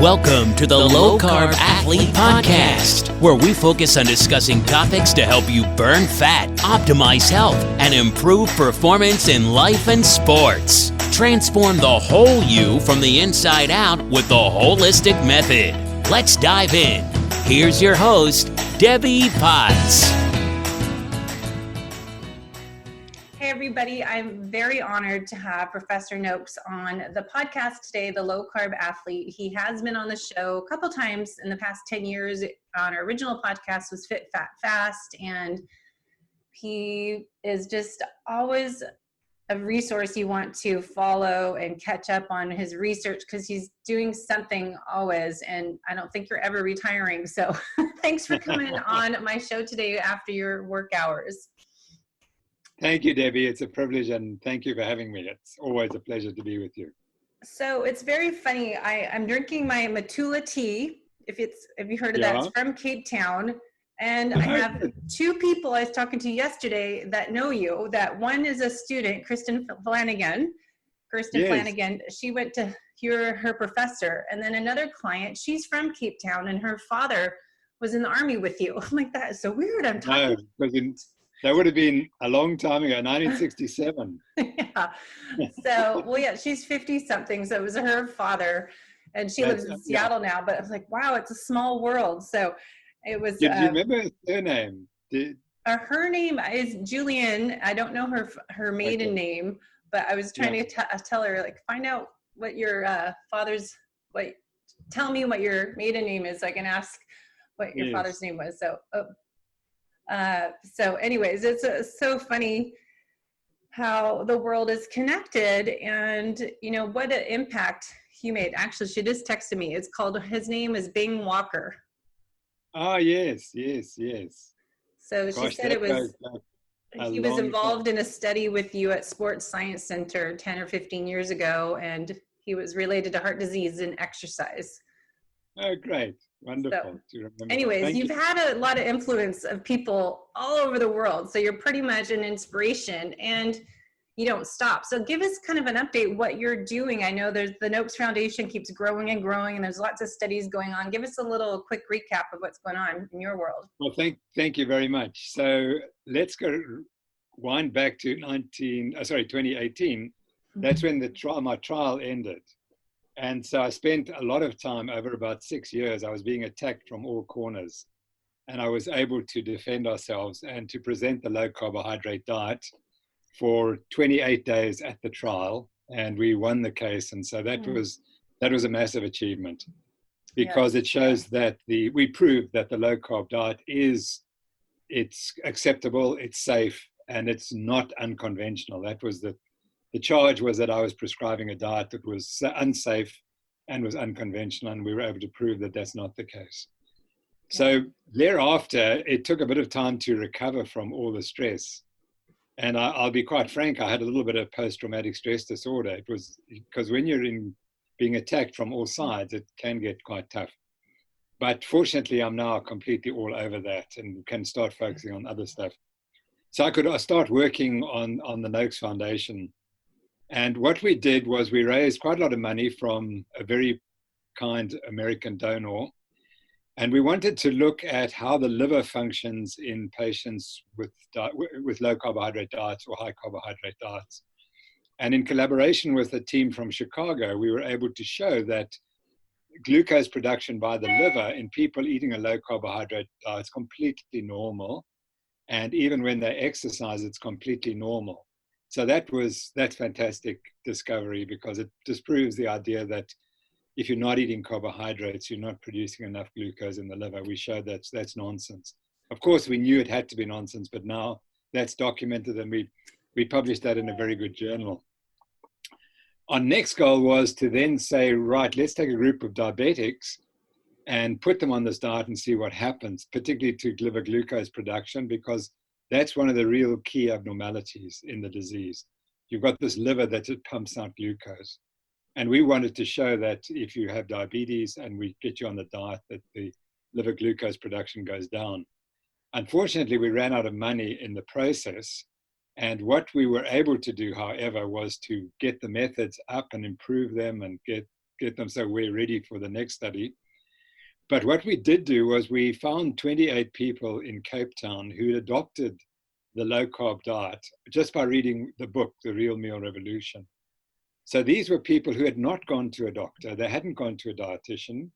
Welcome to the Low Carb Athlete Podcast, where we focus on discussing topics to help you burn fat, optimize health, and improve performance in life and sports. Transform the whole you from the inside out with the holistic method. Let's dive in. Here's your host, Debbie Potts. Hey everybody, I'm very honored to have Professor Noakes on the podcast today, The Low Carb Athlete. He has been on the show a couple times in the past 10 years. On our original podcast was Fit, Fat, Fast, and he is just always a resource you want to follow and catch up on his research because he's doing something always, and I don't think you're ever retiring. So thanks for coming on my show today after your work hours. Thank you, Debbie. It's a privilege, and thank you for having me. It's always a pleasure to be with you. So it's very funny. I'm drinking my Matula tea, if you heard of that. It's from Cape Town. And I have two people I was talking to yesterday that know you. That one is a student, Kristen Flanagan. Flanagan, she went to hear her professor. And then another client, she's from Cape Town, and her father was in the Army with you. I'm like, that is so weird. I'm talking. No, that would have been a long time ago, 1967. Yeah. So, well, yeah, she's 50-something. So it was her father, and she lives in Seattle now. But I was like, wow, it's a small world. So it was. Did you remember her name? Her name is Julian. I don't know her maiden name, but I was trying to tell her, like, find out what your tell me what your maiden name is so I can ask what your father's name was. So anyways, it's so funny how the world is connected, and what an impact you made. Actually, she just texted me. His name is Bing Walker. Oh, yes. So she said he was involved in a study with you at Sports Science Center 10 or 15 years ago, and he was related to heart disease and exercise. Oh, great. Wonderful to remember. Anyways, you've had a lot of influence of people all over the world. So you're pretty much an inspiration, and you don't stop. So give us kind of an update what you're doing. I know the Noakes Foundation keeps growing and growing, and there's lots of studies going on. Give us a little quick recap of what's going on in your world. Well, thank you very much. So let's wind back to 2018. That's when my trial ended. And so I spent a lot of time, over about 6 years. I was being attacked from all corners, and I was able to defend ourselves and to present the low carbohydrate diet for 28 days at the trial, and we won the case. And so that was a massive achievement, because it shows that we proved that the low carb diet it's acceptable, it's safe, and it's not unconventional. That was the charge was that I was prescribing a diet that was unsafe and was unconventional, and we were able to prove that that's not the case. So thereafter, it took a bit of time to recover from all the stress. And I'll be quite frank, I had a little bit of post-traumatic stress disorder. It was because when you're being attacked from all sides, it can get quite tough. But fortunately, I'm now completely all over that and can start focusing on other stuff. So I start working on the Noakes Foundation. And what we did was we raised quite a lot of money from a very kind American donor. And we wanted to look at how the liver functions in patients with low carbohydrate diets or high carbohydrate diets. And in collaboration with a team from Chicago, we were able to show that glucose production by the liver in people eating a low carbohydrate diet is completely normal. And even when they exercise, it's completely normal. So that's fantastic discovery, because it disproves the idea that if you're not eating carbohydrates, you're not producing enough glucose in the liver. We showed that's nonsense. Of course, we knew it had to be nonsense, but now that's documented, and we published that in a very good journal. Our next goal was to then say, right, let's take a group of diabetics and put them on this diet and see what happens, particularly to liver glucose production, because that's one of the real key abnormalities in the disease. You've got this liver that it pumps out glucose. And we wanted to show that if you have diabetes and we get you on the diet, that the liver glucose production goes down. Unfortunately, we ran out of money in the process. And what we were able to do, however, was to get the methods up and improve them and get get them so we're ready for the next study. But what we did do was we found 28 people in Cape Town who adopted the low-carb diet just by reading the book, The Real Meal Revolution. So these were people who had not gone to a doctor, they hadn't gone to a dietitian,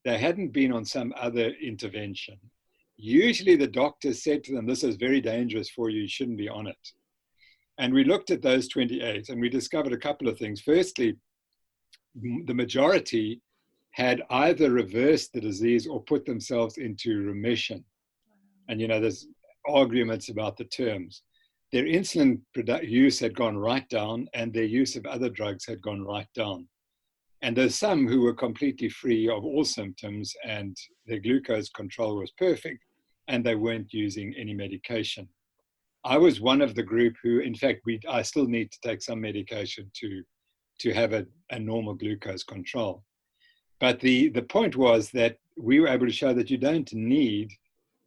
they hadn't been on some other intervention. Usually the doctor said to them, this is very dangerous for you, you shouldn't be on it. And we looked at those 28 and we discovered a couple of things. Firstly, the majority had either reversed the disease or put themselves into remission. And there's arguments about the terms. Their insulin use had gone right down and their use of other drugs had gone right down. And there's some who were completely free of all symptoms and their glucose control was perfect and they weren't using any medication. I was one of the group who, in fact, I still need to take some medication to have a normal glucose control. But the point was that we were able to show that you don't need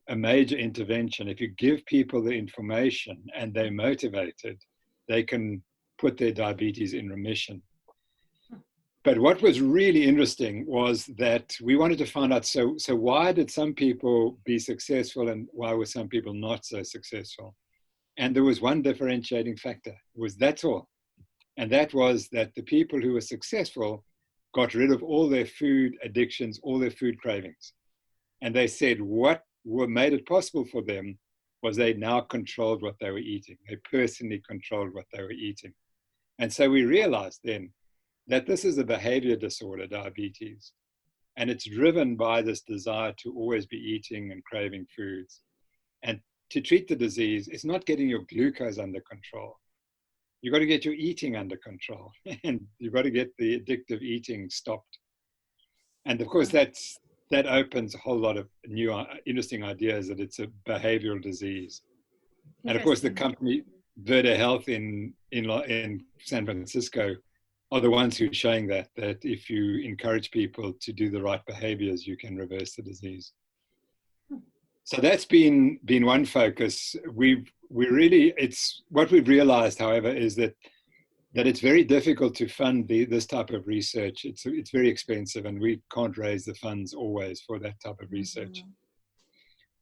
a major intervention. If you give people the information and they're motivated, they can put their diabetes in remission. But what was really interesting was that we wanted to find out, so why did some people be successful and why were some people not so successful? And there was one differentiating factor, that's all. And that was that the people who were successful got rid of all their food addictions, all their food cravings. And they said what made it possible for them was they now controlled what they were eating. They personally controlled what they were eating. And so we realized then that this is a behavior disorder, diabetes. And it's driven by this desire to always be eating and craving foods. And to treat the disease, it's not getting your glucose under control. You've got to get your eating under control and you've got to get the addictive eating stopped. And of course, that opens a whole lot of new, interesting ideas that it's a behavioral disease. And of course, the company Verde Health in San Francisco are the ones who are showing that if you encourage people to do the right behaviors, you can reverse the disease. So that's been one focus. What we've realized, however, is that it's very difficult to fund this type of research. It's very expensive and we can't raise the funds always for that type of research. Mm-hmm.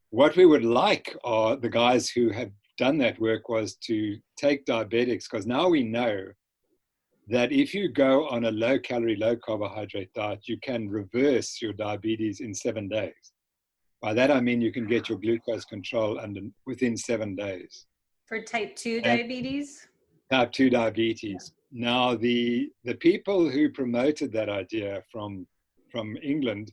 What we would like are the guys who have done that work was to take diabetics, because now we know that if you go on a low calorie, low carbohydrate diet, you can reverse your diabetes in 7 days. By that, I mean you can get your glucose control within 7 days. For type 2 diabetes? Type 2 diabetes. Yeah. Now, the people who promoted that idea from England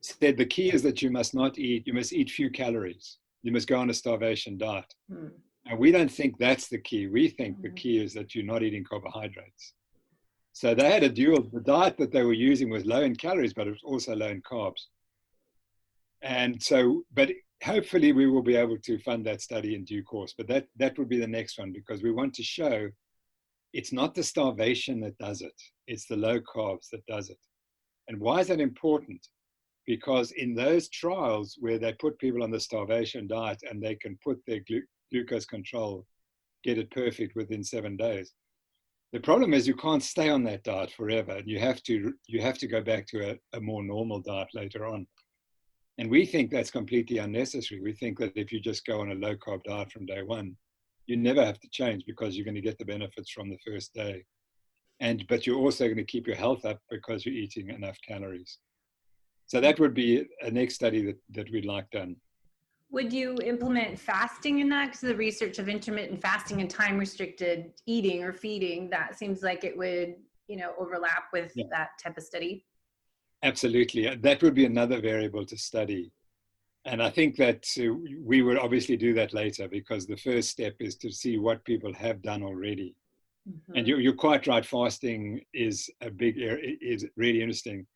said the key is that you must eat few calories. You must go on a starvation diet. Hmm. And we don't think that's the key. We think the key is that you're not eating carbohydrates. So they had the diet that they were using was low in calories, but it was also low in carbs. And so, but hopefully we will be able to fund that study in due course. But that would be the next one, because we want to show it's not the starvation that does it. It's the low carbs that does it. And why is that important? Because in those trials where they put people on the starvation diet and they can put their glucose control, get it perfect within 7 days. The problem is you can't stay on that diet forever. And you have to go back to a more normal diet later on. And we think that's completely unnecessary. We think that if you just go on a low carb diet from day one, you never have to change because you're going to get the benefits from the first day. But you're also going to keep your health up because you're eating enough calories. So that would be a next study that we'd like done. Would you implement fasting in that? Because the research of intermittent fasting and time-restricted eating or feeding, that seems like it would, overlap with that type of study. Absolutely. That would be another variable to study. And I think that we would obviously do that later, because the first step is to see what people have done already. Mm-hmm. And you're quite right. Fasting is a big area, is really interesting.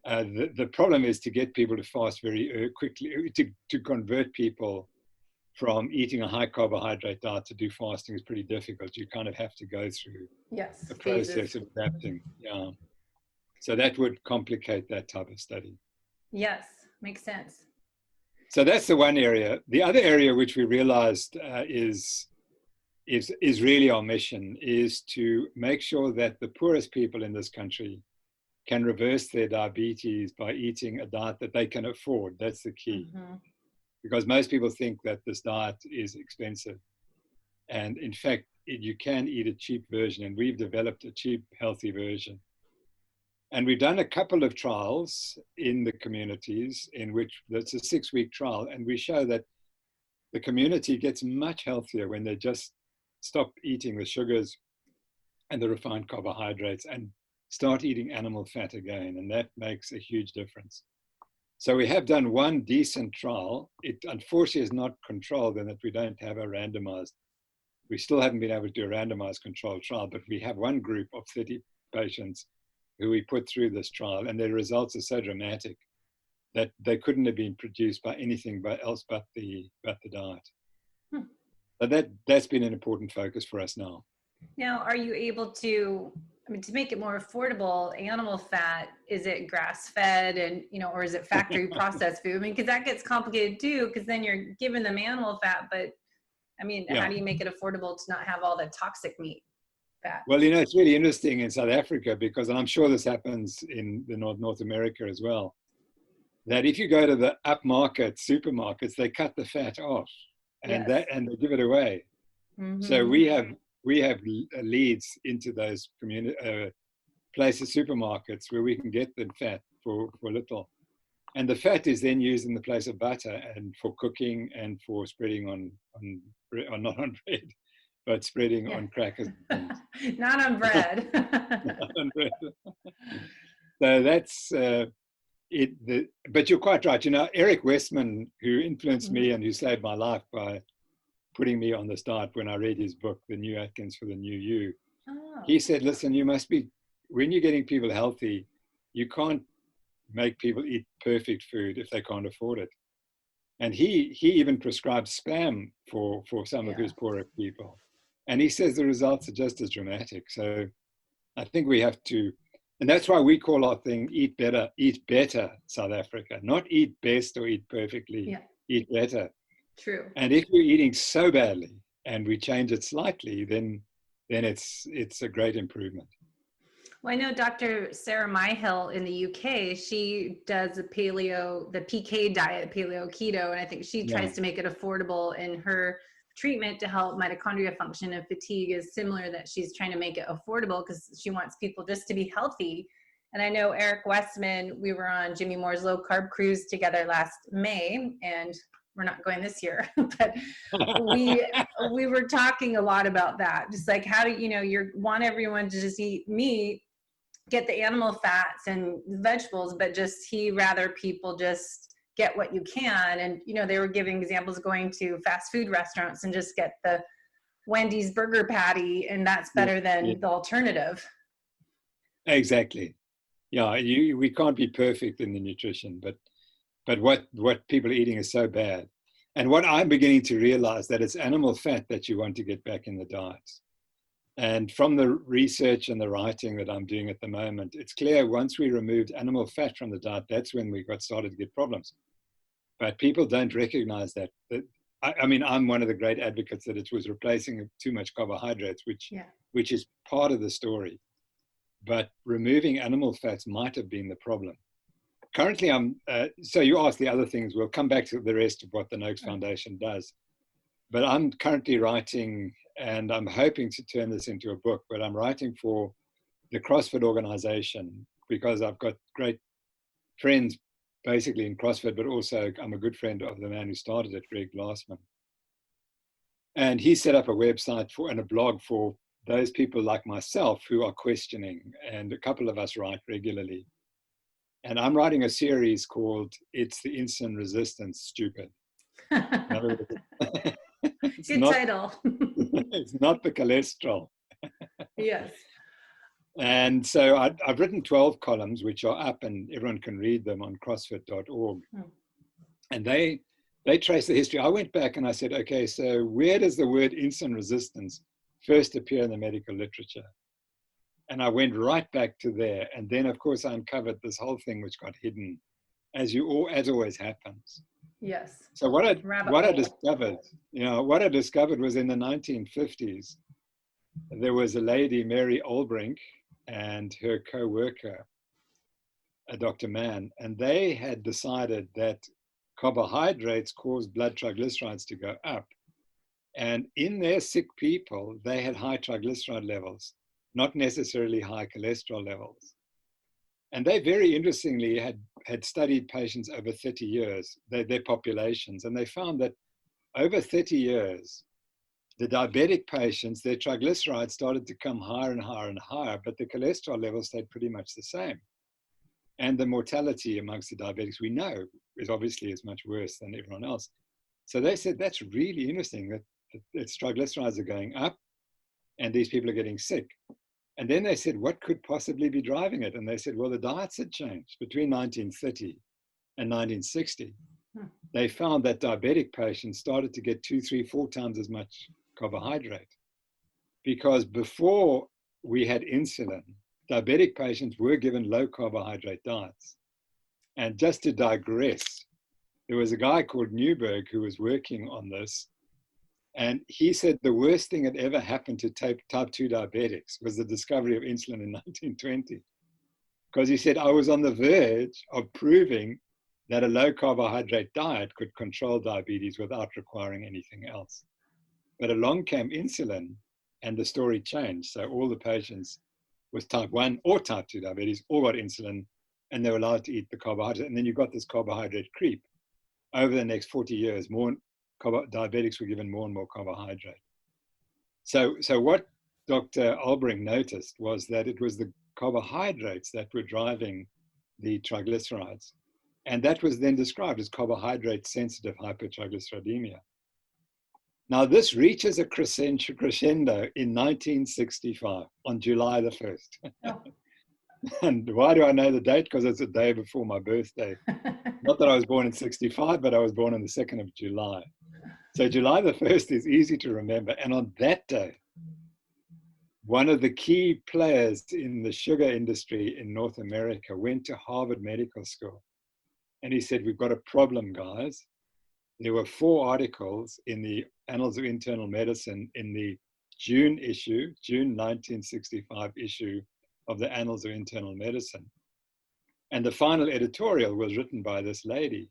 The problem is to get people to fast very quickly, to convert people from eating a high carbohydrate diet to do fasting is pretty difficult. You kind of have to go through the process of adapting. Yeah. So that would complicate that type of study. Yes, makes sense. So that's the one area. The other area which we realized is really our mission, is to make sure that the poorest people in this country can reverse their diabetes by eating a diet that they can afford. That's the key. Because most people think that this diet is expensive. And in fact, you can eat a cheap version, and we've developed a cheap, healthy version. And we've done a couple of trials in the communities in which it's a 6-week trial, and we show that the community gets much healthier when they just stop eating the sugars and the refined carbohydrates and start eating animal fat again, and that makes a huge difference. So we have done one decent trial. It unfortunately is not controlled in that we don't have a randomized. We still haven't been able to do a randomized controlled trial, but we have one group of 30 patients who we put through this trial, and their results are so dramatic that they couldn't have been produced by anything else but the diet. But that's been an important focus for us now. Now, are you able to, to make it more affordable, animal fat, is it grass-fed and, or is it factory processed food? Because that gets complicated too, because then you're giving them animal fat, but how do you make it affordable to not have all the toxic meat fat? Well, it's really interesting in South Africa because, and I'm sure this happens in the North America as well, that if you go to the upmarket supermarkets, they cut the fat off and they give it away. So we have leads into those places, supermarkets, where we can get the fat for little. And the fat is then used in the place of butter and for cooking and for spreading on not on bread, but spreading on crackers. Not on bread. Not on bread. So that's it. But you're quite right. Eric Westman, who influenced me and who saved my life by putting me on this diet when I read his book, The New Atkins for the New You. He said, listen, when you're getting people healthy, you can't make people eat perfect food if they can't afford it. And he even prescribed Spam for some of his poorer people. And he says the results are just as dramatic. So I think we have to, and that's why we call our thing Eat Better South Africa, not eat best or eat perfectly, eat better. True. And if you're eating so badly and we change it slightly, then it's a great improvement. Well, I know Dr. Sarah Myhill in the UK, she does the PK diet, paleo keto, and I think she tries to make it affordable, in her treatment to help mitochondria function and fatigue is similar, that she's trying to make it affordable because she wants people just to be healthy. And I know Eric Westman, we were on Jimmy Moore's low carb cruise together last May, and we're not going this year, but we were talking a lot about that. Just like, how do you want everyone to just eat meat, get the animal fats and vegetables, but he rather people just get what you can. And, they were giving examples of going to fast food restaurants and just get the Wendy's burger patty, and that's better than the alternative. Exactly. Yeah. We can't be perfect in the nutrition, but what people are eating is so bad. And what I'm beginning to realize, that it's animal fat that you want to get back in the diets. And from the research and the writing that I'm doing at the moment, it's clear once we removed animal fat from the diet, that's when we got started to get problems. But people don't recognize that. I'm one of the great advocates that it was replacing too much carbohydrates, which is part of the story. But removing animal fats might have been the problem. Currently, so you asked the other things. We'll come back to the rest of what the Noakes Foundation does. But I'm currently writing, and I'm hoping to turn this into a book, but I'm writing for the CrossFit organization because I've got great friends basically in CrossFit, but also I'm a good friend of the man who started it, Greg Glassman. And he set up a website and a blog for those people like myself who are questioning, and a couple of us write regularly. And I'm writing a series called It's the Insulin Resistance Stupid. Good title. It's not the cholesterol. Yes. And so I've written 12 columns, which are up and everyone can read them on crossfit.org. And they trace the history. I went back and I said, okay, so where does the word insulin resistance first appear in the medical literature? And I went right back to there. And then, of course, I uncovered this whole thing which got hidden, as always happens. Yes. So what I discovered was in the 1950s, there was a lady, Mary Olbrink, and her co-worker, Dr. Mann, and they had decided that carbohydrates caused blood triglycerides to go up. And in their sick people, they had high triglyceride levels, not necessarily high cholesterol levels. And they very interestingly had studied patients over 30 years, their populations, and they found that over 30 years, the diabetic patients, their triglycerides started to come higher and higher and higher, but the cholesterol levels stayed pretty much the same. And the mortality amongst the diabetics, we know, is obviously much worse than everyone else. So they said, that's really interesting that its triglycerides are going up and these people are getting sick. And then they said, what could possibly be driving it? And they said, well, the diets had changed between 1930 and 1960. They found that diabetic patients started to get 2, 3, 4 times as much carbohydrate, because before we had insulin, diabetic patients were given low carbohydrate diets. And just to digress, there was a guy called Newberg who was working on this, and he said the worst thing that ever happened to type 2 diabetics was the discovery of insulin in 1920. Because he said, I was on the verge of proving that a low carbohydrate diet could control diabetes without requiring anything else. But along came insulin and the story changed. So all the patients with type 1 or type 2 diabetes all got insulin and they were allowed to eat the carbohydrate. And then you got this carbohydrate creep. Over the next 40 years, more diabetics were given more and more carbohydrate. So what Dr. Albring noticed was that it was the carbohydrates that were driving the triglycerides. And that was then described as carbohydrate-sensitive hypertriglyceridemia. Now, this reaches a crescendo in 1965, on July the 1st. Oh. And why do I know the date? Because it's a day before my birthday. Not that I was born in 65, but I was born on the 2nd of July. So July the 1st is easy to remember. And on that day, one of the key players in the sugar industry in North America went to Harvard Medical School. And he said, we've got a problem, guys. There were 4 articles in the Annals of Internal Medicine in the June 1965 issue of the Annals of Internal Medicine. And the final editorial was written by this lady.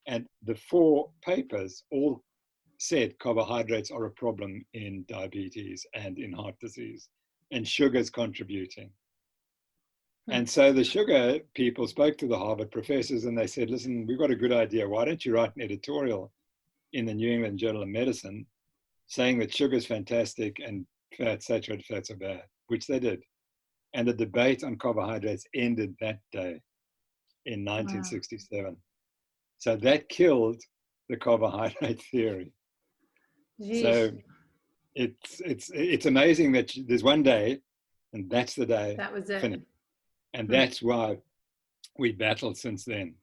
And the 4 papers all said carbohydrates are a problem in diabetes and in heart disease, and sugar's contributing. And so the sugar people spoke to the Harvard professors and they said, listen, we've got a good idea. Why don't you write an editorial in the New England Journal of Medicine saying that sugar is fantastic and saturated fats are bad, which they did. And the debate on carbohydrates ended that day in 1967. Wow. So that killed the carbohydrate theory. Jeez. So it's amazing that there's one day and that's the day. That was it. Finished. And that's why we battled since then.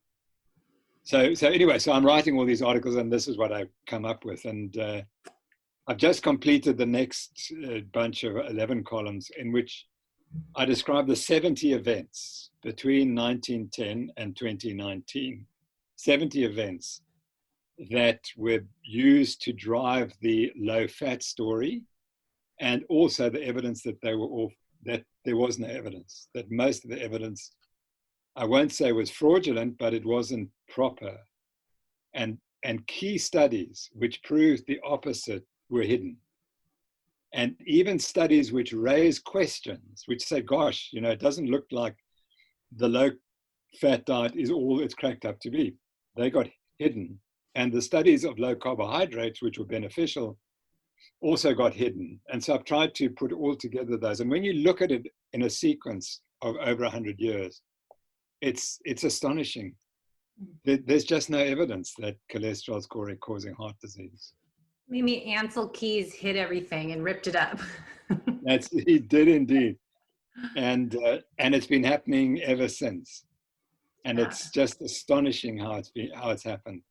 So anyway, so I'm writing all these articles and this is what I've come up with. And I've just completed the next bunch of 11 columns in which I describe the 70 events between 1910 and 2019. 70 events that were used to drive the low fat story, and also the evidence that they were all, that there was no evidence, that most of the evidence, I won't say was fraudulent, but it wasn't proper. And key studies which proved the opposite were hidden. And even studies which raise questions, which say, gosh, you know, it doesn't look like the low fat diet is all it's cracked up to be. They got hidden. And the studies of low carbohydrates, which were beneficial, also got hidden. And so I've tried to put all together those. And when you look at it in a sequence of over 100 years, it's astonishing. There's just no evidence that cholesterol is causing heart disease. Maybe Ansel Keys hit everything and ripped it up. He did indeed. And it's been happening ever since. And it's just astonishing how it's happened.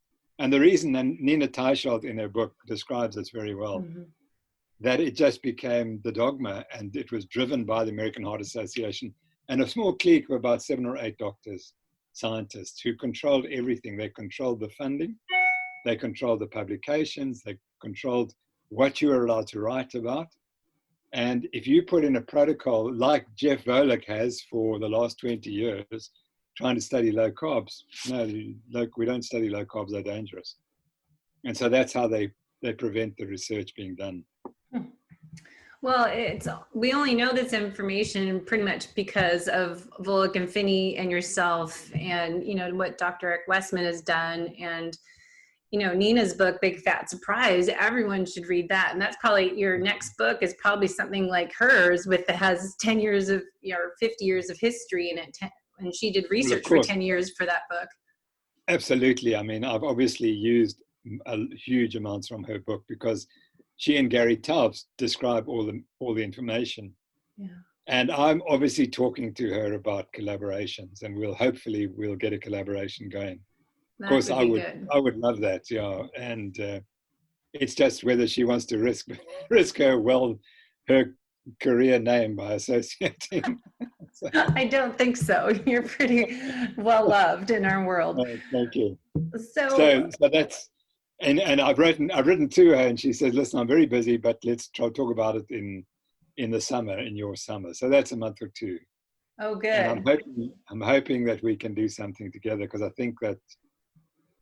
And the reason, and Nina Teicholz in her book describes this very well, that it just became the dogma, and it was driven by the American Heart Association and a small clique of about 7 or 8 doctors, scientists, who controlled everything. They controlled the funding, they controlled the publications, they controlled what you were allowed to write about. And if you put in a protocol like Jeff Volek has for the last 20 years, trying to study low carbs. No, we don't study low carbs, they're dangerous. And so that's how they prevent the research being done. Well, we only know this information pretty much because of Volek and Finney and yourself, and what Dr. Eric Westman has done, and Nina's book, Big Fat Surprise. Everyone should read that, and that's probably your next book is probably something like hers, has 10 years of or 50 years of history in it, and she did research for 10 years for that book. Absolutely. I mean, I've obviously used huge amounts from her book because she and Gary Taubes describe all the information. Yeah. And I'm obviously talking to her about collaborations, and hopefully we'll get a collaboration going. Of course, I would love that, yeah. And it's just whether she wants to risk her career name by associating. So, I don't think so. You're pretty well loved in our world. Thank you. So that's. And I've written to her, and she says, "Listen, I'm very busy, but let's try to talk about it in the summer, in your summer." So that's a month or two. Oh, good. And I'm hoping that we can do something together, because I think that,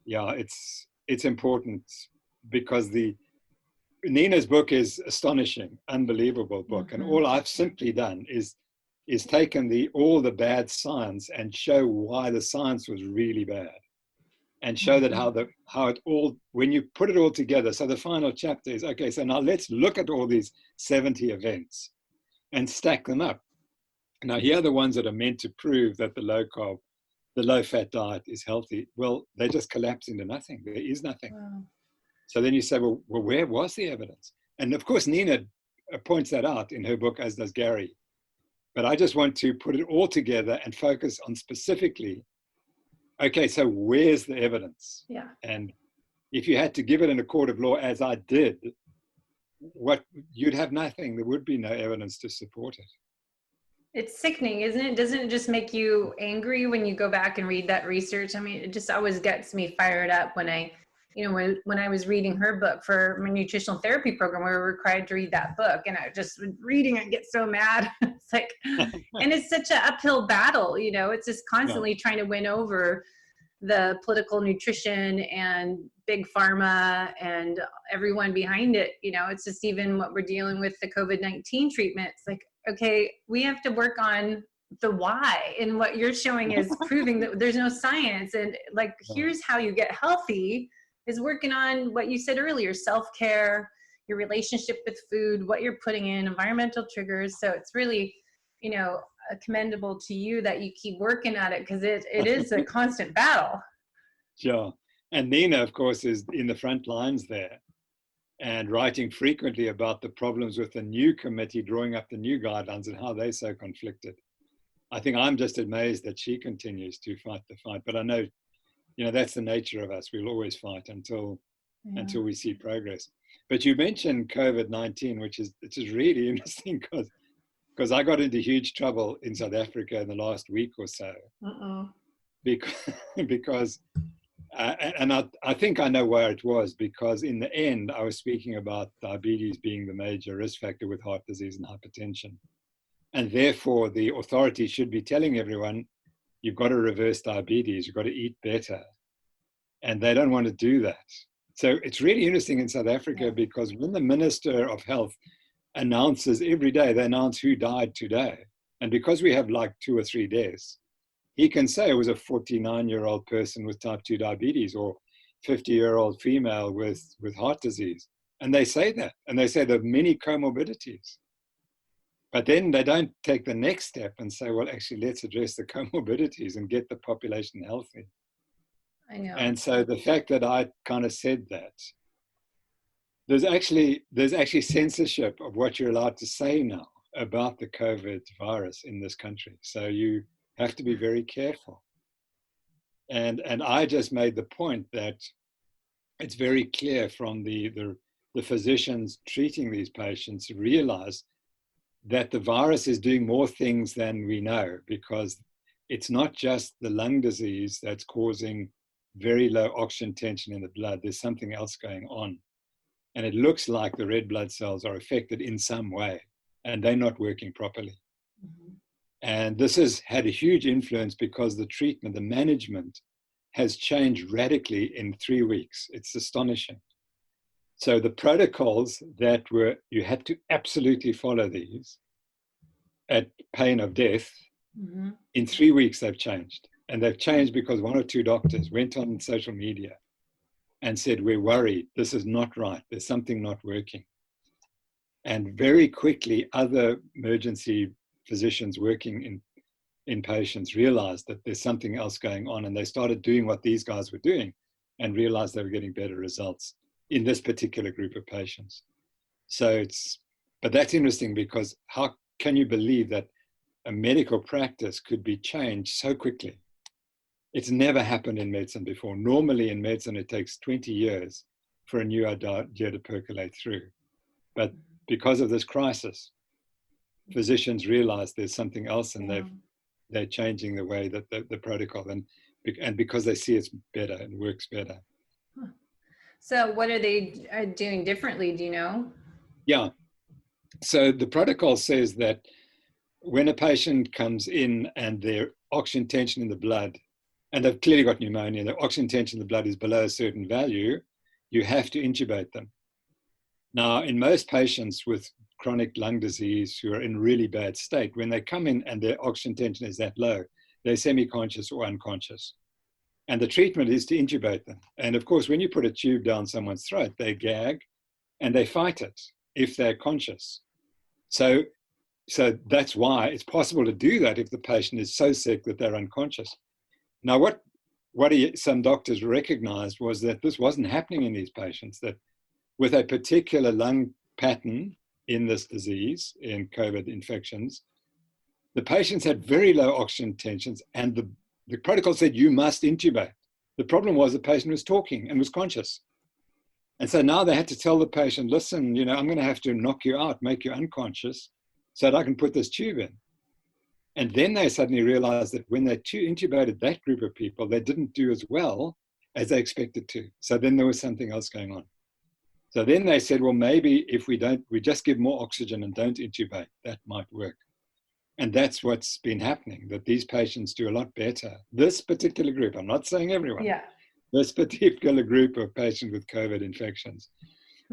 yeah, it's important, because Nina's book is astonishing, unbelievable book, and all I've simply done is taken all the bad science and show why the science was really bad. And show that how it all, when you put it all together. So the final chapter is, okay, so now let's look at all these 70 events and stack them up. Now, here are the ones that are meant to prove that the low fat diet is healthy. Well, they just collapse into nothing. There is nothing. Wow. So then you say, well, where was the evidence? And of course, Nina points that out in her book, as does Gary. But I just want to put it all together and focus on specifically, okay, so where's the evidence? Yeah. And if you had to give it in a court of law, as I did, you'd have nothing. There would be no evidence to support it. It's sickening, isn't it? Doesn't it just make you angry when you go back and read that research? I mean, it just always gets me fired up when when I was reading her book for my nutritional therapy program, we were required to read that book, and I just reading it get so mad. It's like, and it's such an uphill battle, it's just constantly trying to win over the political nutrition and big pharma and everyone behind it. It's just even what we're dealing with the COVID-19 treatment. It's like, okay, we have to work on the why, and what you're showing is proving that there's no science, and like, here's how you get healthy is working on what you said earlier, self-care, your relationship with food, what you're putting in, environmental triggers. So it's really, commendable to you that you keep working at it, because it is a constant battle. Sure. And Nina, of course, is in the front lines there and writing frequently about the problems with the new committee drawing up the new guidelines and how they're so conflicted. I think I'm just amazed that she continues to fight the fight, but I know, that's the nature of us. We'll always fight until we see progress. But you mentioned COVID-19, which is really interesting, because I got into huge trouble in South Africa in the last week or so. Because I think I know where it was, because in the end, I was speaking about diabetes being the major risk factor with heart disease and hypertension. And therefore, the authorities should be telling everyone, you've got to reverse diabetes, you've got to eat better. And they don't want to do that. So it's really interesting in South Africa, because when the Minister of Health announces every day, they announce who died today. And because we have like 2 or 3 deaths, he can say it was a 49-year-old person with type 2 diabetes or 50-year-old female with heart disease. And they say that. And they say there are many comorbidities. But then they don't take the next step and say, well, actually, let's address the comorbidities and get the population healthy. I know. And so the fact that I kind of said that, there's actually censorship of what you're allowed to say now about the COVID virus in this country. So you have to be very careful. And I just made the point that it's very clear from the physicians treating these patients realize that the virus is doing more things than we know, because it's not just the lung disease that's causing very low oxygen tension in the blood. There's something else going on. And it looks like the red blood cells are affected in some way, and they're not working properly. And this has had a huge influence because the treatment, the management has changed radically in 3 weeks. It's astonishing. So the protocols that were, you had to absolutely follow these at pain of death, in 3 weeks they've changed. And they've changed because 1 or 2 doctors went on social media and said, we're worried, this is not right, there's something not working. And very quickly, other emergency physicians working in patients realized that there's something else going on, and they started doing what these guys were doing and realized they were getting better results in this particular group of patients. So but that's interesting, because how can you believe that a medical practice could be changed so quickly? It's never happened in medicine before. Normally in medicine, it takes 20 years for a new idea to percolate through. But because of this crisis, physicians realize there's something else, and they're changing the way that the protocol, and because they see it's better and works better. So what are they doing differently? Do you know? Yeah. So the protocol says that when a patient comes in and their oxygen tension in the blood, and they've clearly got pneumonia, and their oxygen tension in the blood is below a certain value, you have to intubate them. Now, in most patients with chronic lung disease who are in really bad state, when they come in and their oxygen tension is that low, they're semi-conscious or unconscious. And the treatment is to intubate them. And of course, when you put a tube down someone's throat, they gag and they fight it if they're conscious. So that's why it's possible to do that if the patient is so sick that they're unconscious. Now, what some doctors recognized was that this wasn't happening in these patients, that with a particular lung pattern in this disease, in COVID infections, the patients had very low oxygen tensions, and the protocol said you must intubate. The problem was the patient was talking and was conscious. And so now they had to tell the patient, listen, I'm going to have to knock you out, make you unconscious, so that I can put this tube in. And then they suddenly realized that when they intubated that group of people, they didn't do as well as they expected to. So then there was something else going on. So then they said, well, maybe if we just give more oxygen and don't intubate, that might work. And that's what's been happening, that these patients do a lot better. This particular group, I'm not saying everyone, this particular group of patients with COVID infections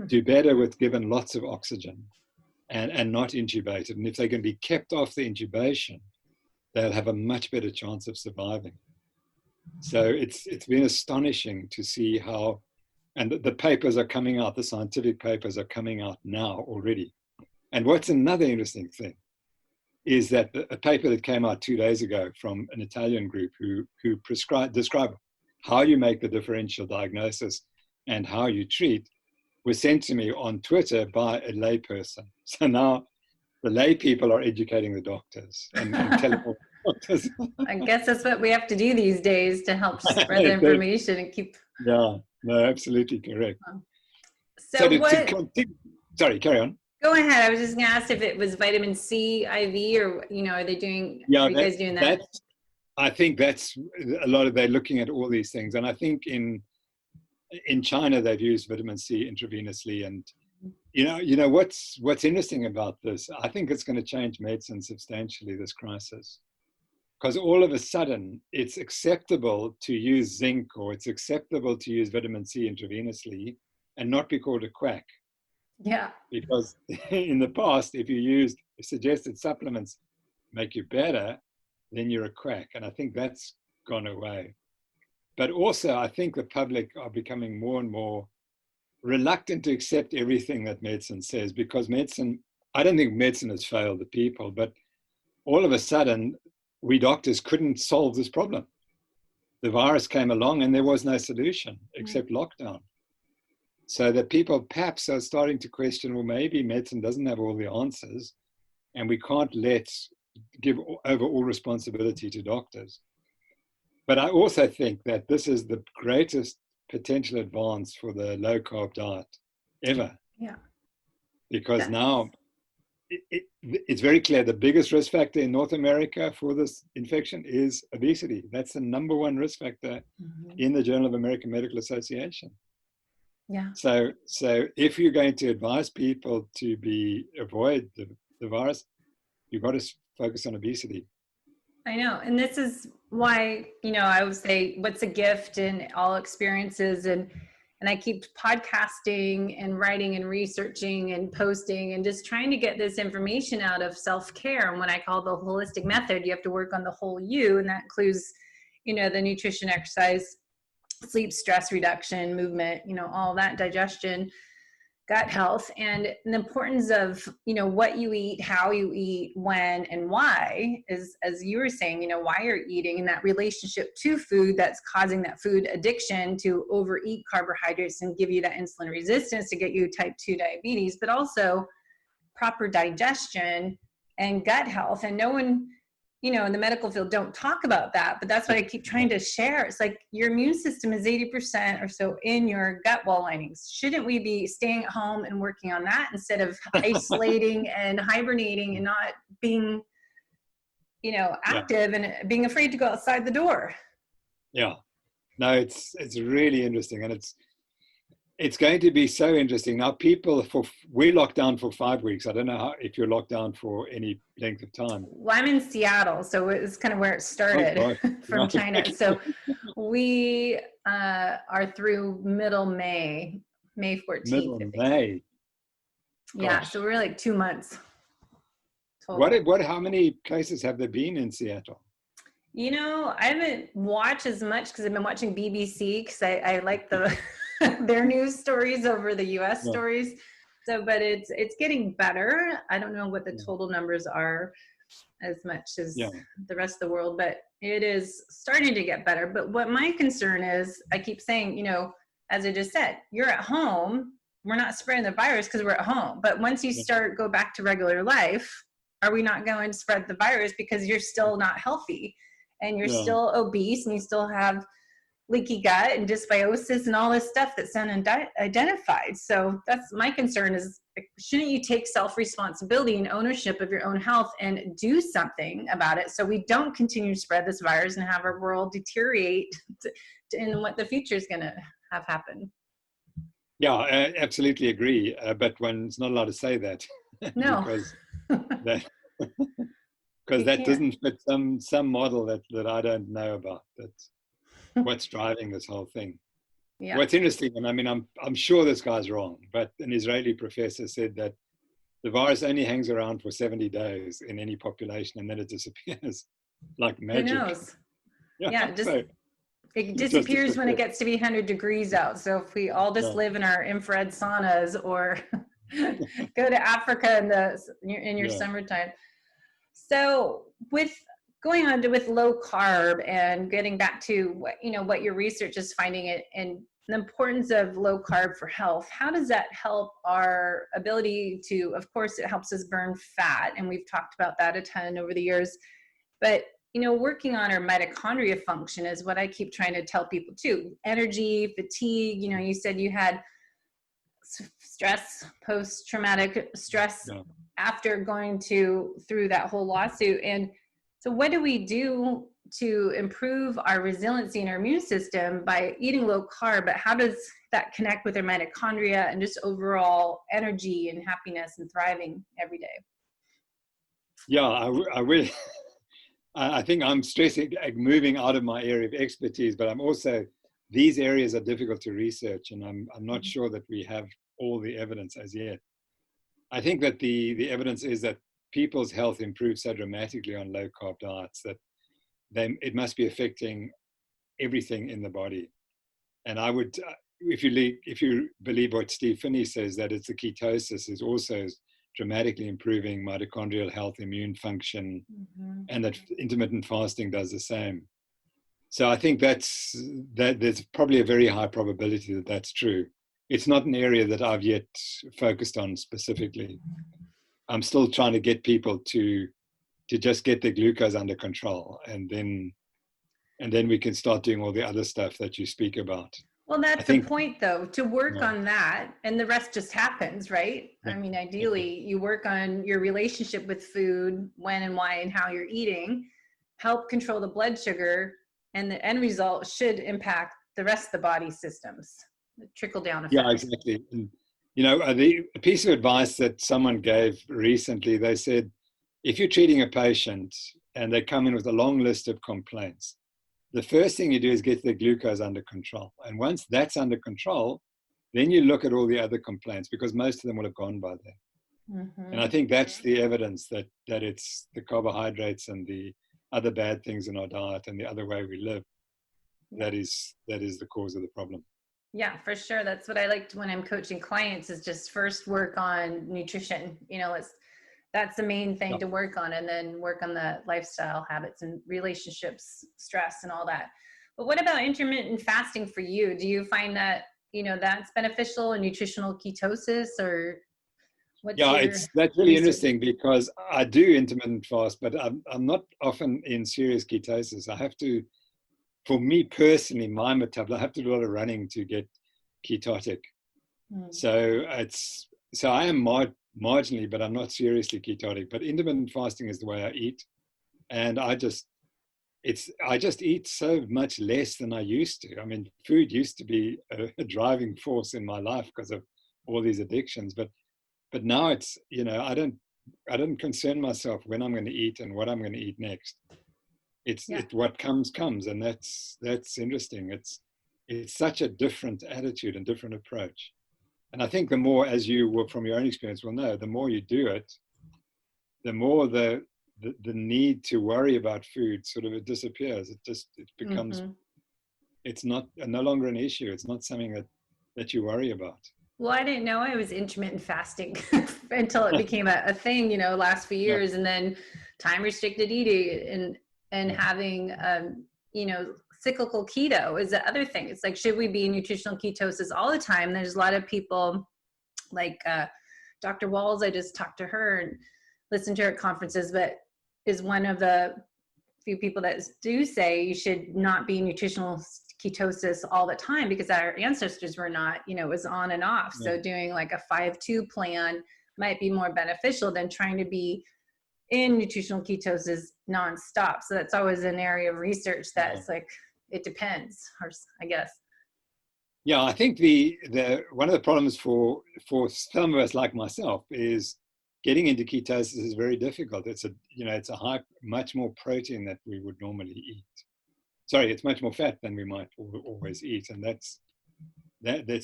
do better with given lots of oxygen and not intubated. And if they can be kept off the intubation, they'll have a much better chance of surviving. So it's been astonishing to see how, and the papers are coming out, the scientific papers are coming out now already. And what's another interesting thing is that a paper that came out 2 days ago from an Italian group who describe how you make the differential diagnosis and how you treat was sent to me on Twitter by a lay person. So now the lay people are educating the doctors and telling all the doctors. I guess that's what we have to do these days to help spread the information and keep. Yeah, no, absolutely correct. So sorry, carry on. Go ahead. I was just going to ask if it was vitamin C IV, or are they doing? Yeah, are you guys doing that? I think that's a lot of, they're looking at all these things, and I think in China they've used vitamin C intravenously, and what's interesting about this, I think it's going to change medicine substantially, this crisis, because all of a sudden it's acceptable to use zinc, or it's acceptable to use vitamin C intravenously and not be called a quack. Yeah. Because in the past, if you used suggested supplements make you better, then you're a quack. And I think that's gone away. But also, I think the public are becoming more and more reluctant to accept everything that medicine says, because I don't think medicine has failed the people, but all of a sudden, we doctors couldn't solve this problem. The virus came along and there was no solution except lockdown. So that people perhaps are starting to question, well, maybe medicine doesn't have all the answers, and we can't give over all responsibility to doctors. But I also think that this is the greatest potential advance for the low carb diet ever. Yeah. Because now it's very clear the biggest risk factor in North America for this infection is obesity. That's the #1 risk factor in the Journal of American Medical Association. Yeah. So if you're going to advise people to avoid the virus, you've got to focus on obesity. I know. And this is why, I would say what's a gift in all experiences. And I keep podcasting and writing and researching and posting and just trying to get this information out of self-care. And what I call the holistic method, you have to work on the whole you. And that includes, the nutrition, exercise, sleep, stress reduction, movement, all that, digestion, gut health, and the importance of, what you eat, how you eat, when, and why is, as you were saying, why you're eating, and that relationship to food that's causing that food addiction to overeat carbohydrates and give you that insulin resistance to get you type 2 diabetes, but also proper digestion and gut health. And no one, in the medical field don't talk about that, but that's what I keep trying to share. It's like your immune system is 80% or so in your gut wall linings. Shouldn't we be staying at home and working on that instead of isolating and hibernating and not being, active and being afraid to go outside the door? Yeah, no, it's really interesting. And it's going to be so interesting. Now we're locked down for 5 weeks. I don't know if you're locked down for any length of time. Well, I'm in Seattle, so it's kind of where it started from China. So we are through middle May 14th. Middle May. Yeah, so we're like 2 months. Total. How many cases have there been in Seattle? I haven't watched as much because I've been watching BBC because I like their news stories over the US stories. So, but it's getting better. I don't know what the total numbers are as much as the rest of the world, but it is starting to get better. But what my concern is, I keep saying, as I just said, you're at home. We're not spreading the virus because we're at home. But once you go back to regular life, are we not going to spread the virus because you're still not healthy and you're still obese and you still have leaky gut and dysbiosis and all this stuff that's unidentified. So that's my concern is, shouldn't you take self-responsibility and ownership of your own health and do something about it so we don't continue to spread this virus and have our world deteriorate in what the future is going to have happen? Yeah, I absolutely agree. But one's not allowed to say that. No. because that doesn't fit some model that I don't know about. That's what's driving this whole thing. Yeah. What's interesting, and I mean, I'm sure this guy's wrong, but an Israeli professor said that the virus only hangs around for 70 days in any population, and then it disappears like magic. Who knows? It disappears when it gets to be 100 degrees out. So if we all just live in our infrared saunas or go to Africa in your summertime. So with going on with low carb and getting back to what your research is finding it and the importance of low carb for health, how does that help our ability to, of course, it helps us burn fat, and we've talked about that a ton over the years, but working on our mitochondria function is what I keep trying to tell people too. Energy, fatigue, you said you had stress, post-traumatic stress after going through that whole lawsuit. And so what do we do to improve our resiliency in our immune system by eating low carb, but how does that connect with our mitochondria and just overall energy and happiness and thriving every day? Yeah, I really, I think I'm stressing moving out of my area of expertise, but I'm also, these areas are difficult to research, and I'm not sure that we have all the evidence as yet. I think that the evidence is that people's health improves so dramatically on low carb diets that it must be affecting everything in the body. And I would, if you believe what Steve Phinney says, that it's the ketosis is also dramatically improving mitochondrial health, immune function, and that intermittent fasting does the same. So I think that there's probably a very high probability that that's true. It's not an area that I've yet focused on specifically. I'm still trying to get people to just get their glucose under control, and then we can start doing all the other stuff that you speak about. Well, that's the point, though, to work on that, and the rest just happens, right? I mean, ideally, you work on your relationship with food, when and why and how you're eating, help control the blood sugar, and the end result should impact the rest of the body systems, the trickle-down effect. Yeah, exactly. And, a piece of advice that someone gave recently, they said, if you're treating a patient and they come in with a long list of complaints. The first thing you do is get the glucose under control. And once that's under control, then you look at all the other complaints, because most of them will have gone by then. And I think that's the evidence that it's the carbohydrates and the other bad things in our diet and the other way we live that is the cause of the problem. Yeah, for sure. That's what I liked when I'm coaching clients, is just first work on nutrition. That's the main thing to work on, and then work on the lifestyle habits and relationships, stress and all that. But what about intermittent fasting for you? Do you find that, that's beneficial in nutritional ketosis, or what's that's really interesting, because I do intermittent fast, but I'm not often in serious ketosis. I have to, for me personally, my metabolism, I have to do a lot of running to get ketotic. So I am marginally, but I'm not seriously ketotic. But intermittent fasting is the way I eat, and I just eat so much less than I used to. I mean, food used to be a driving force in my life because of all these addictions, but now it's, I don't concern myself when I'm going to eat and what I'm going to eat next. It's what comes, and that's interesting. It's such a different attitude and different approach. And I think the more, as you will from your own experience will know, the more you do it, the more the need to worry about food sort of it disappears. It becomes, it's no longer an issue. It's not something that you worry about. Well, I didn't know I was intermittent fasting until it became a thing, last few years, and then time restricted eating and having, cyclical keto is the other thing. It's like, should we be in nutritional ketosis all the time? There's a lot of people like Dr. Walls. I just talked to her and listened to her at conferences, but is one of the few people that do say you should not be in nutritional ketosis all the time, because our ancestors were not, it was on and off. So doing like a 5-2 plan might be more beneficial than trying to be in nutritional ketosis nonstop. So that's always an area of research that's like, it depends, I guess. Yeah, I think the one of the problems for some of us like myself is getting into ketosis is very difficult. It's a much more protein that we would normally eat. Sorry, it's much more fat than we might always eat, and that's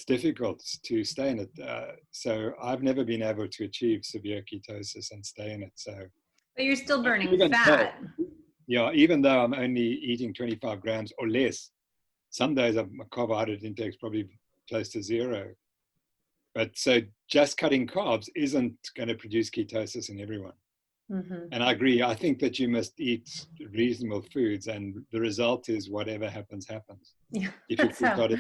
difficult to stay in it. So I've never been able to achieve severe ketosis and stay in it. So, but you're still burning fat. Even though I'm only eating 25 grams or less, some days my carbohydrate intake is probably close to zero. But so just cutting carbs isn't going to produce ketosis in everyone. And I agree. I think that you must eat reasonable foods, and the result is whatever happens, happens. Yeah, if you thought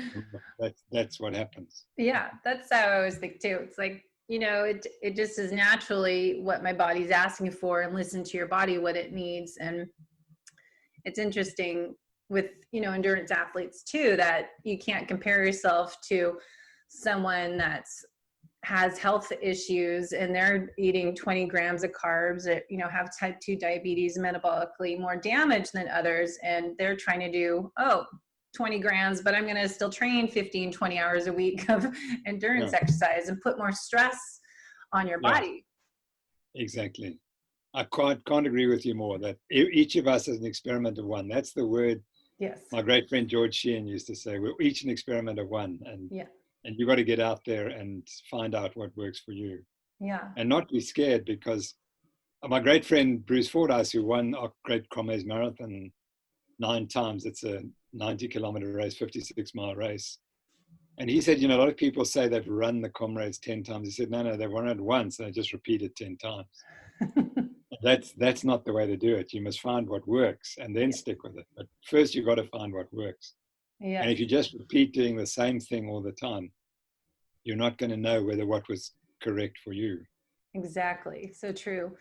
that's what happens. Yeah, that's how I always think too. It's like, it just is naturally what my body's asking for, and listen to your body, what it needs. And it's interesting with, endurance athletes too, that you can't compare yourself to someone that's has health issues and they're eating 20 grams of carbs that, have type 2 diabetes, metabolically more damaged than others. And they're trying to do, 20 grams, but I'm going to still train 15, 20 hours a week of endurance exercise and put more stress on your body. Exactly. I can't agree with you more, that each of us is an experiment of one. That's the word. Yes. My great friend George Sheehan used to say, we're each an experiment of one. And you've got to get out there and find out what works for you. Yeah. And not be scared, because my great friend Bruce Fordyce, who won our Great Comrades Marathon 9 times, it's a 90-kilometer race, 56-mile race. And he said, a lot of people say they've run the Comrades 10 times. He said, no, they've run it once and they just repeat it 10 times. That's not the way to do it. You must find what works and then stick with it. But first you've got to find what works. Yeah. And if you just repeat doing the same thing all the time, you're not going to know whether what was correct for you. Exactly. So true.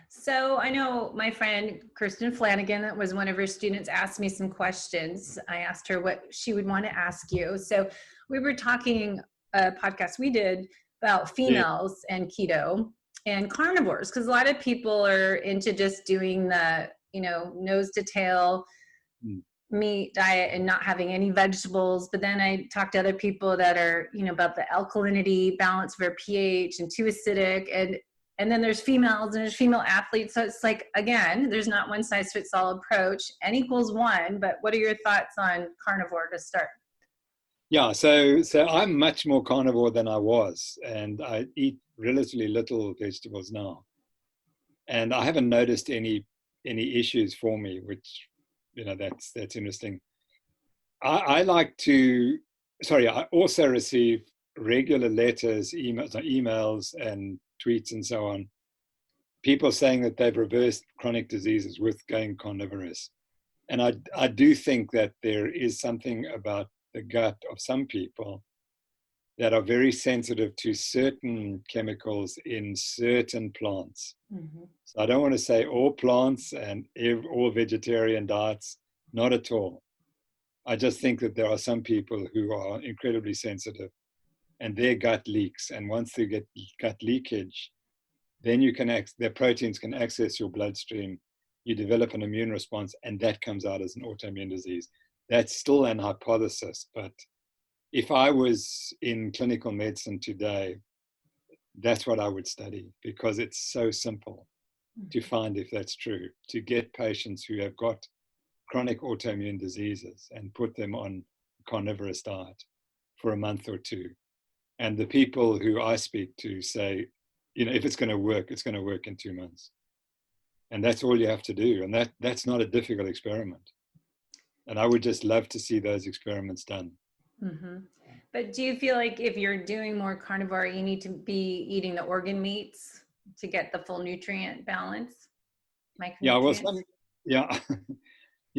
So I know my friend Kirsten Flanagan, that was one of her students, asked me some questions. I asked her what she would want to ask you. So we were talking a podcast we did about females and keto and carnivores, because a lot of people are into just doing the, nose to tail meat diet and not having any vegetables. But then I talked to other people that are, about the alkalinity balance of our pH and too acidic. And and then there's females and there's female athletes. So it's like, again, there's not one size fits all approach. N equals 1, but what are your thoughts on carnivore to start? Yeah, so I'm much more carnivore than I was, and I eat relatively little vegetables now. And I haven't noticed any issues for me, which, that's interesting. I also receive regular letters, emails and tweets and so on, people saying that they've reversed chronic diseases with going carnivorous. And I do think that there is something about the gut of some people that are very sensitive to certain chemicals in certain plants. Mm-hmm. So I don't want to say all plants and all vegetarian diets, not at all. I just think that there are some people who are incredibly sensitive and their gut leaks. And once they get gut leakage, then their proteins can access your bloodstream. You develop an immune response, and that comes out as an autoimmune disease. That's still an hypothesis, but if I was in clinical medicine today, that's what I would study, because it's so simple to find if that's true, to get patients who have got chronic autoimmune diseases and put them on a carnivorous diet for a month or two. And the people who I speak to say, if it's going to work, it's going to work in 2 months. And that's all you have to do. And that's not a difficult experiment. And I would just love to see those experiments done. Mm-hmm. But do you feel like if you're doing more carnivore, you need to be eating the organ meats to get the full nutrient balance? Micronutrients?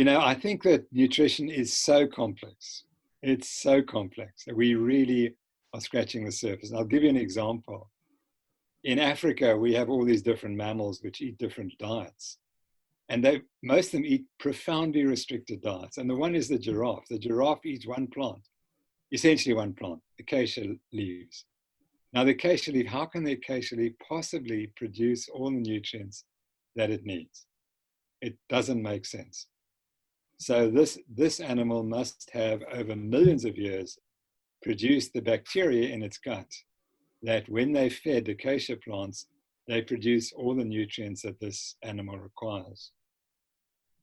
I think that nutrition is so complex. It's so complex that we really are scratching the surface. And I'll give you an example. In Africa, we have all these different mammals which eat different diets. And most of them eat profoundly restricted diets. And the one is the giraffe. The giraffe eats one plant, essentially one plant, acacia leaves. Now the acacia leaf, how can the acacia leaf possibly produce all the nutrients that it needs? It doesn't make sense. So this animal must have, over millions of years, produced the bacteria in its gut that when they fed acacia plants, they produce all the nutrients that this animal requires.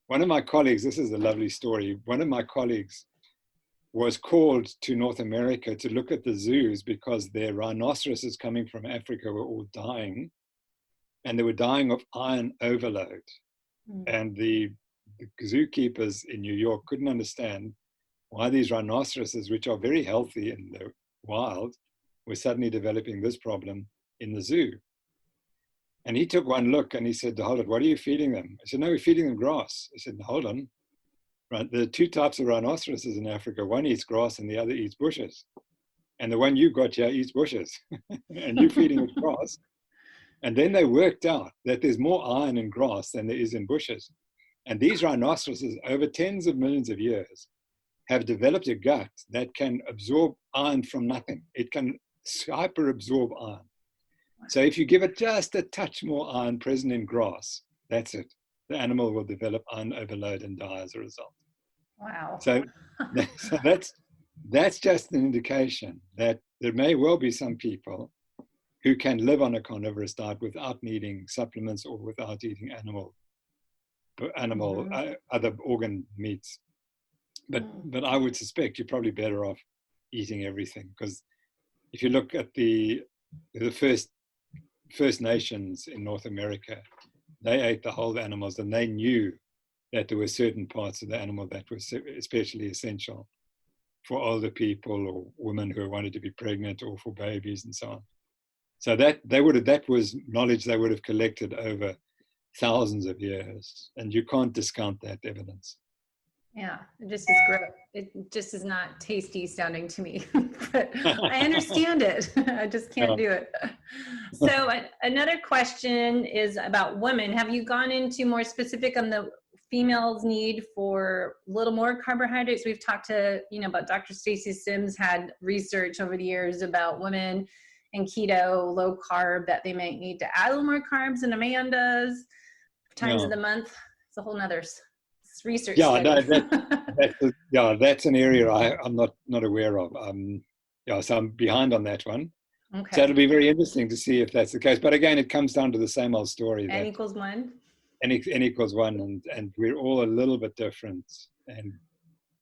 One of my colleagues, this is a lovely story, one of my colleagues was called to North America to look at the zoos because their rhinoceroses coming from Africa were all dying, and they were dying of iron overload. And the zookeepers in New York couldn't understand why these rhinoceroses, which are very healthy in the wild, were suddenly developing this problem in the zoo. And he took one look and he said, hold it, what are you feeding them? I said, no, we're feeding them grass. I said, hold on. Right, there are two types of rhinoceroses in Africa. One eats grass and the other eats bushes. And the one you got here eats bushes. And you're feeding it grass. And then they worked out that there's more iron in grass than there is in bushes. And these rhinoceroses, over tens of millions of years, have developed a gut that can absorb iron from nothing. It can hyper-absorb iron. So if you give it just a touch more iron present in grass, that's it. The animal will develop iron overload and die as a result. Wow. So that's just an indication that there may well be some people who can live on a carnivorous diet without needing supplements or without eating other organ meats. But I would suspect you're probably better off eating everything, because if you look at the First Nations in North America, they ate the whole animals, and they knew that there were certain parts of the animal that were especially essential for older people or women who wanted to be pregnant or for babies and so on. So that was knowledge they would have collected over thousands of years, and you can't discount that evidence. Yeah, it just is gross. It just is not tasty sounding to me, but I understand it. I just can't do it. So another question is about women. Have you gone into more specific on the females' need for a little more carbohydrates? We've talked to, about Dr. Stacy Sims had research over the years about women and keto, low carb, that they might need to add a little more carbs than a man does times of the month. It's a whole nother research study. That's an area I'm not aware of. So I'm behind on that one. Okay. So it'll be very interesting to see if that's the case. But again, it comes down to the same old story. N equals 1? N equals 1, and we're all a little bit different. And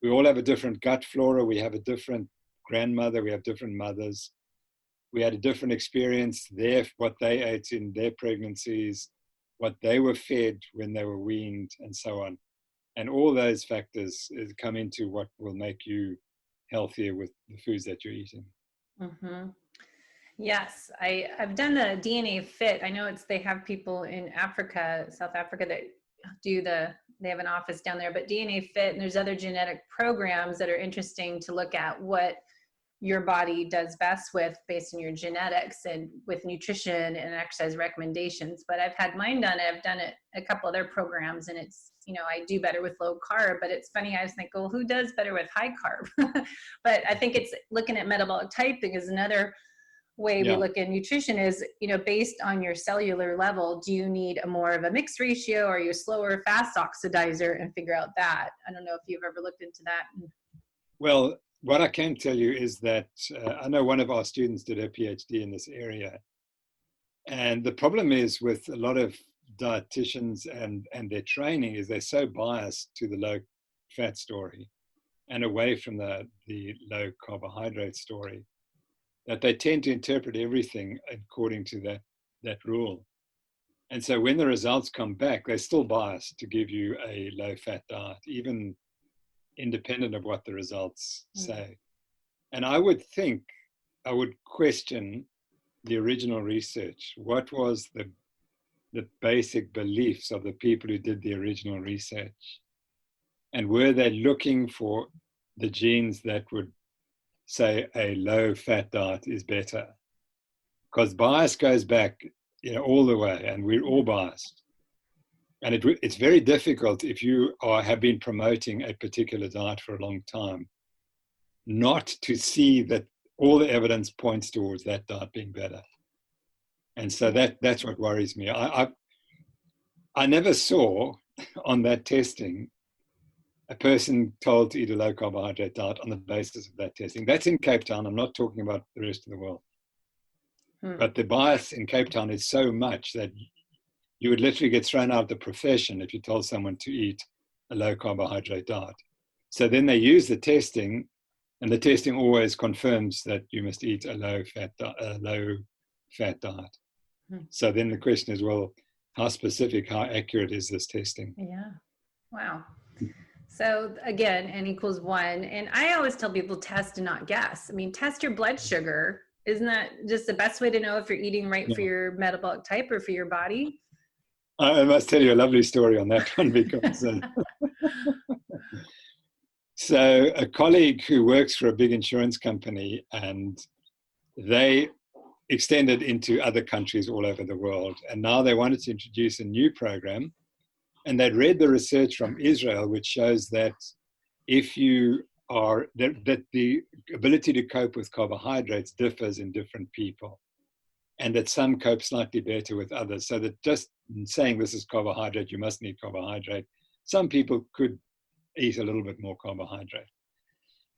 we all have a different gut flora. We have a different grandmother. We have different mothers. We had a different experience there, what they ate in their pregnancies, what they were fed when they were weaned, and so on. And all those factors come into what will make you healthier with the foods that you're eating. Mm-hmm. Yes, I've done the DNA Fit. I know they have people in Africa, South Africa, that they have an office down there, but DNA Fit, and there's other genetic programs that are interesting to look at what your body does best with based on your genetics and with nutrition and exercise recommendations. But I've had mine done. I've done it a couple other programs, and it's, I do better with low carb, but it's funny. I was thinking, well, who does better with high carb? But I think it's looking at metabolic typing is another way we look at nutrition is, based on your cellular level, do you need more of a mixed ratio, or are you a slower fast oxidizer, and figure out that. I don't know if you've ever looked into that. Well, what I can tell you is that I know one of our students did her PhD in this area. And the problem is with a lot of dietitians and their training is they're so biased to the low fat story and away from the low carbohydrate story that they tend to interpret everything according to that rule. And so when the results come back, they're still biased to give you a low fat diet, even independent of what the results say. And I would question the original research. What was the basic beliefs of the people who did the original research? And were they looking for the genes that would say a low fat diet is better? Because bias goes back, all the way, and we're all biased. And it's very difficult if you have been promoting a particular diet for a long time, not to see that all the evidence points towards that diet being better. And so that's what worries me. I never saw on that testing a person told to eat a low carbohydrate diet on the basis of that testing. That's in Cape Town. I'm not talking about the rest of the world. But the bias in Cape Town is so much that you would literally get thrown out of the profession if you told someone to eat a low carbohydrate diet. So then they use the testing, and the testing always confirms that you must eat a low fat diet. So then the question is, well, how specific, how accurate is this testing? Yeah. Wow. So again, N equals 1. And I always tell people test and not guess. I mean, test your blood sugar. Isn't that just the best way to know if you're eating right for your metabolic type or for your body? I must tell you a lovely story on that one because so a colleague who works for a big insurance company, and they extended into other countries all over the world. And now they wanted to introduce a new program, and they'd read the research from Israel, which shows that if you are, that the ability to cope with carbohydrates differs in different people, and that some cope slightly better with others. So that just saying this is carbohydrate, you must need carbohydrate. Some people could eat a little bit more carbohydrate.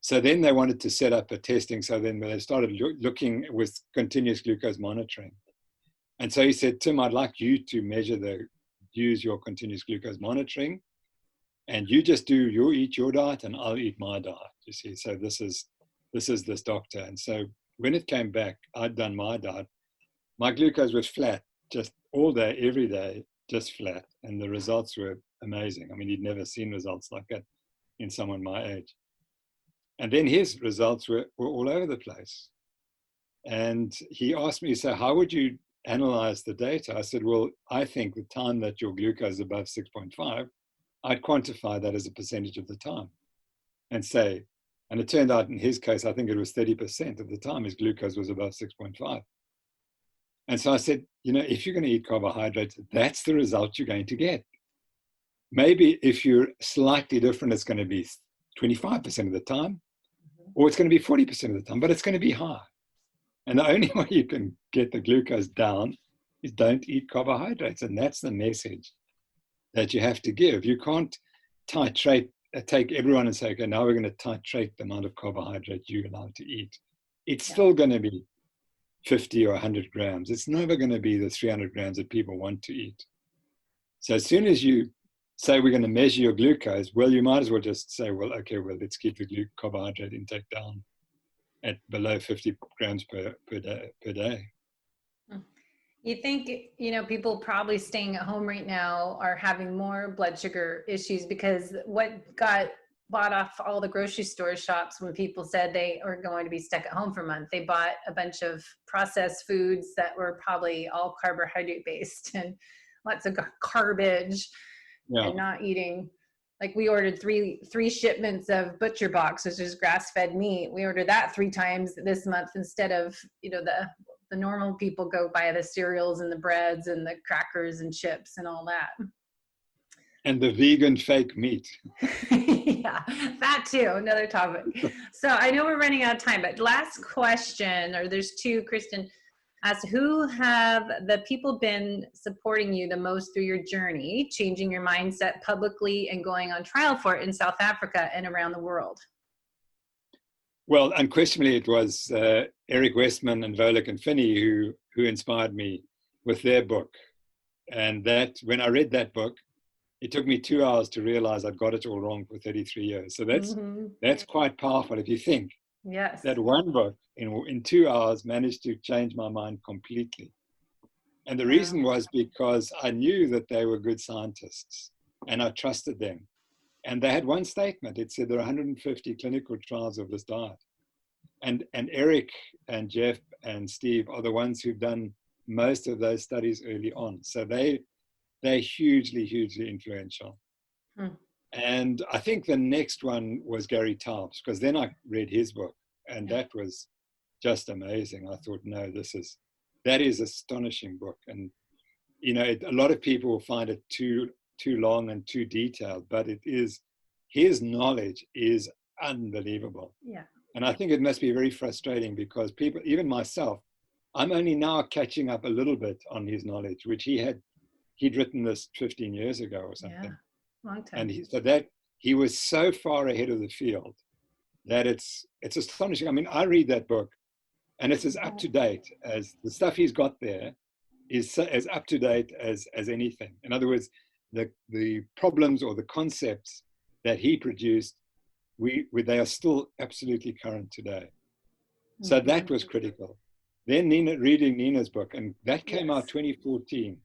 So then they wanted to set up a testing. So then they started looking with continuous glucose monitoring. And so he said, Tim, I'd like you to use your continuous glucose monitoring, and you just eat your diet and I'll eat my diet, you see. So this is this doctor. And so when it came back, I'd done my diet. My glucose was flat, just all day, every day, just flat. And the results were amazing. I mean, he'd never seen results like that in someone my age. And then his results were all over the place. And he asked me, so how would you analyze the data? I said, well, I think the time that your glucose is above 6.5, I'd quantify that as a percentage of the time and say, and it turned out in his case, I think it was 30% of the time his glucose was above 6.5. And so I said, if you're going to eat carbohydrates, that's the result you're going to get. Maybe if you're slightly different, it's going to be 25% of the time, or it's going to be 40% of the time, but it's going to be high. And the only way you can get the glucose down is don't eat carbohydrates. And that's the message that you have to give. You can't take everyone and say, okay, now we're going to titrate the amount of carbohydrate you're allowed to eat. It's still going to be 50 or 100 grams. It's never going to be the 300 grams that people want to eat. So as soon as you say we're going to measure your glucose, well, you might as well just say, well, okay, well, let's keep the carbohydrate intake down at below 50 grams per day. You think, people probably staying at home right now are having more blood sugar issues because what got bought off all the grocery store shops when people said they were going to be stuck at home for a month, they bought a bunch of processed foods that were probably all carbohydrate based and lots of garbage. Yeah. And not eating. Like we ordered three shipments of Butcher Box, which is grass-fed meat. We ordered that 3 times this month instead of, the normal people go buy the cereals and the breads and the crackers and chips and all that. And the vegan fake meat. Yeah, that too, another topic. So I know we're running out of time, but last question, or there's 2, Kristen, as who have the people been supporting you the most through your journey, changing your mindset publicly and going on trial for it in South Africa and around the world? Well, unquestionably, it was Eric Westman and Volek and Finney who inspired me with their book. And that when I read that book, it took me 2 hours to realize I'd got it all wrong for 33 years. So that's quite powerful if you think. Yes. That one book in 2 hours managed to change my mind completely. And the reason was because I knew that they were good scientists and I trusted them. And they had one statement. It said there are 150 clinical trials of this diet. And Eric and Jeff and Steve are the ones who've done most of those studies early on. So they're hugely, hugely influential. And I think the next one was Gary Taubes, because then I read his book and that was just amazing. I thought, no, that is astonishing book. And, a lot of people will find it too long and too detailed, but his knowledge is unbelievable. Yeah. And I think it must be very frustrating because people, even myself, I'm only now catching up a little bit on his knowledge, which he'd written this 15 years ago or something. Yeah, long time. And he was so far ahead of the field that it's astonishing. I mean, I read that book and it's as up to date as the stuff he's got there is as up to date as anything. In other words, the problems or the concepts that he produced, they are still absolutely current today. So that was critical. Then reading Nina's book, and that came out 2014.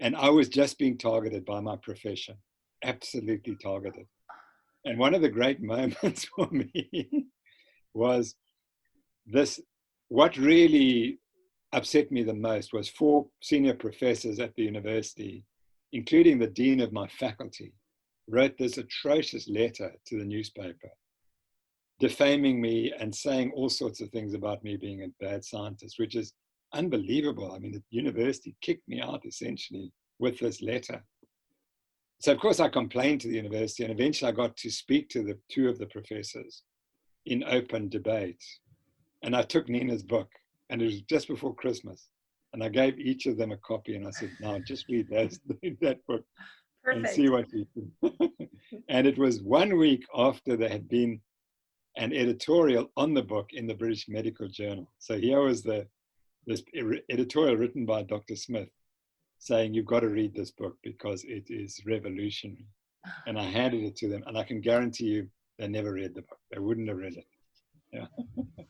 And I was just being targeted by my profession, absolutely targeted. And one of the great moments for me was this. What really upset me the most was 4 senior professors at the university, including the dean of my faculty, wrote this atrocious letter to the newspaper, defaming me and saying all sorts of things about me being a bad scientist, which is unbelievable. I mean, the university kicked me out essentially with this letter. So of course I complained to the university, and eventually I got to speak to the 2 of the professors in open debate. And I took Nina's book, and it was just before Christmas. And I gave each of them a copy, and I said, now just read that book. Perfect. And see what you think. And it was 1 week after there had been an editorial on the book in the British Medical Journal. So here was this editorial written by Dr. Smith saying, you've got to read this book because it is revolutionary. And I handed it to them, and I can guarantee you they never read the book. They wouldn't have read it. Yeah.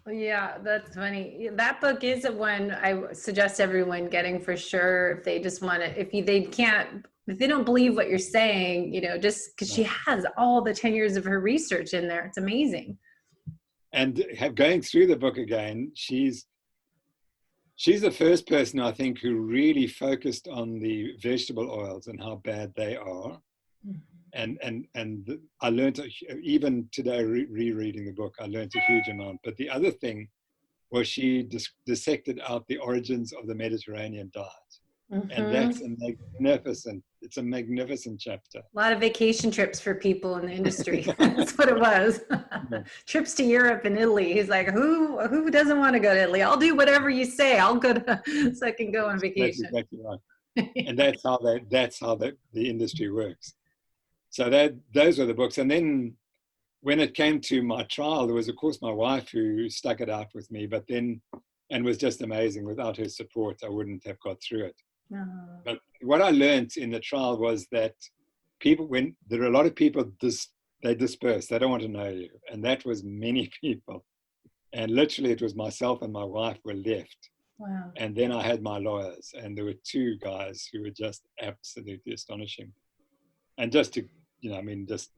Yeah, that's funny. That book is one I suggest everyone getting for sure if they just want to, if they don't believe what you're saying, just because she has all the 10 years of her research in there. It's amazing. And going through the book again, she's the first person, I think, who really focused on the vegetable oils and how bad they are. And I learned, even today, rereading the book, I learned a huge amount. But the other thing was she dissected out the origins of the Mediterranean diet. And that's it's a magnificent chapter. A lot of vacation trips for people in the industry. That's what it was. Trips to Europe and Italy. He's like, who doesn't want to go to Italy? I'll do whatever you say. I'll go so I can go on vacation. That's exactly right. And that's how the industry works. So those were the books. And then when it came to my trial, there was, of course, my wife who stuck it out with me. But then and was just amazing. Without her support, I wouldn't have got through it. Uh-huh. But what I learned in the trial was that when there are a lot of people, they disperse, they don't want to know you. And that was many people. And literally it was myself and my wife were left. Wow. And then I had my lawyers, and there were two guys who were just absolutely astonishing. And just to, just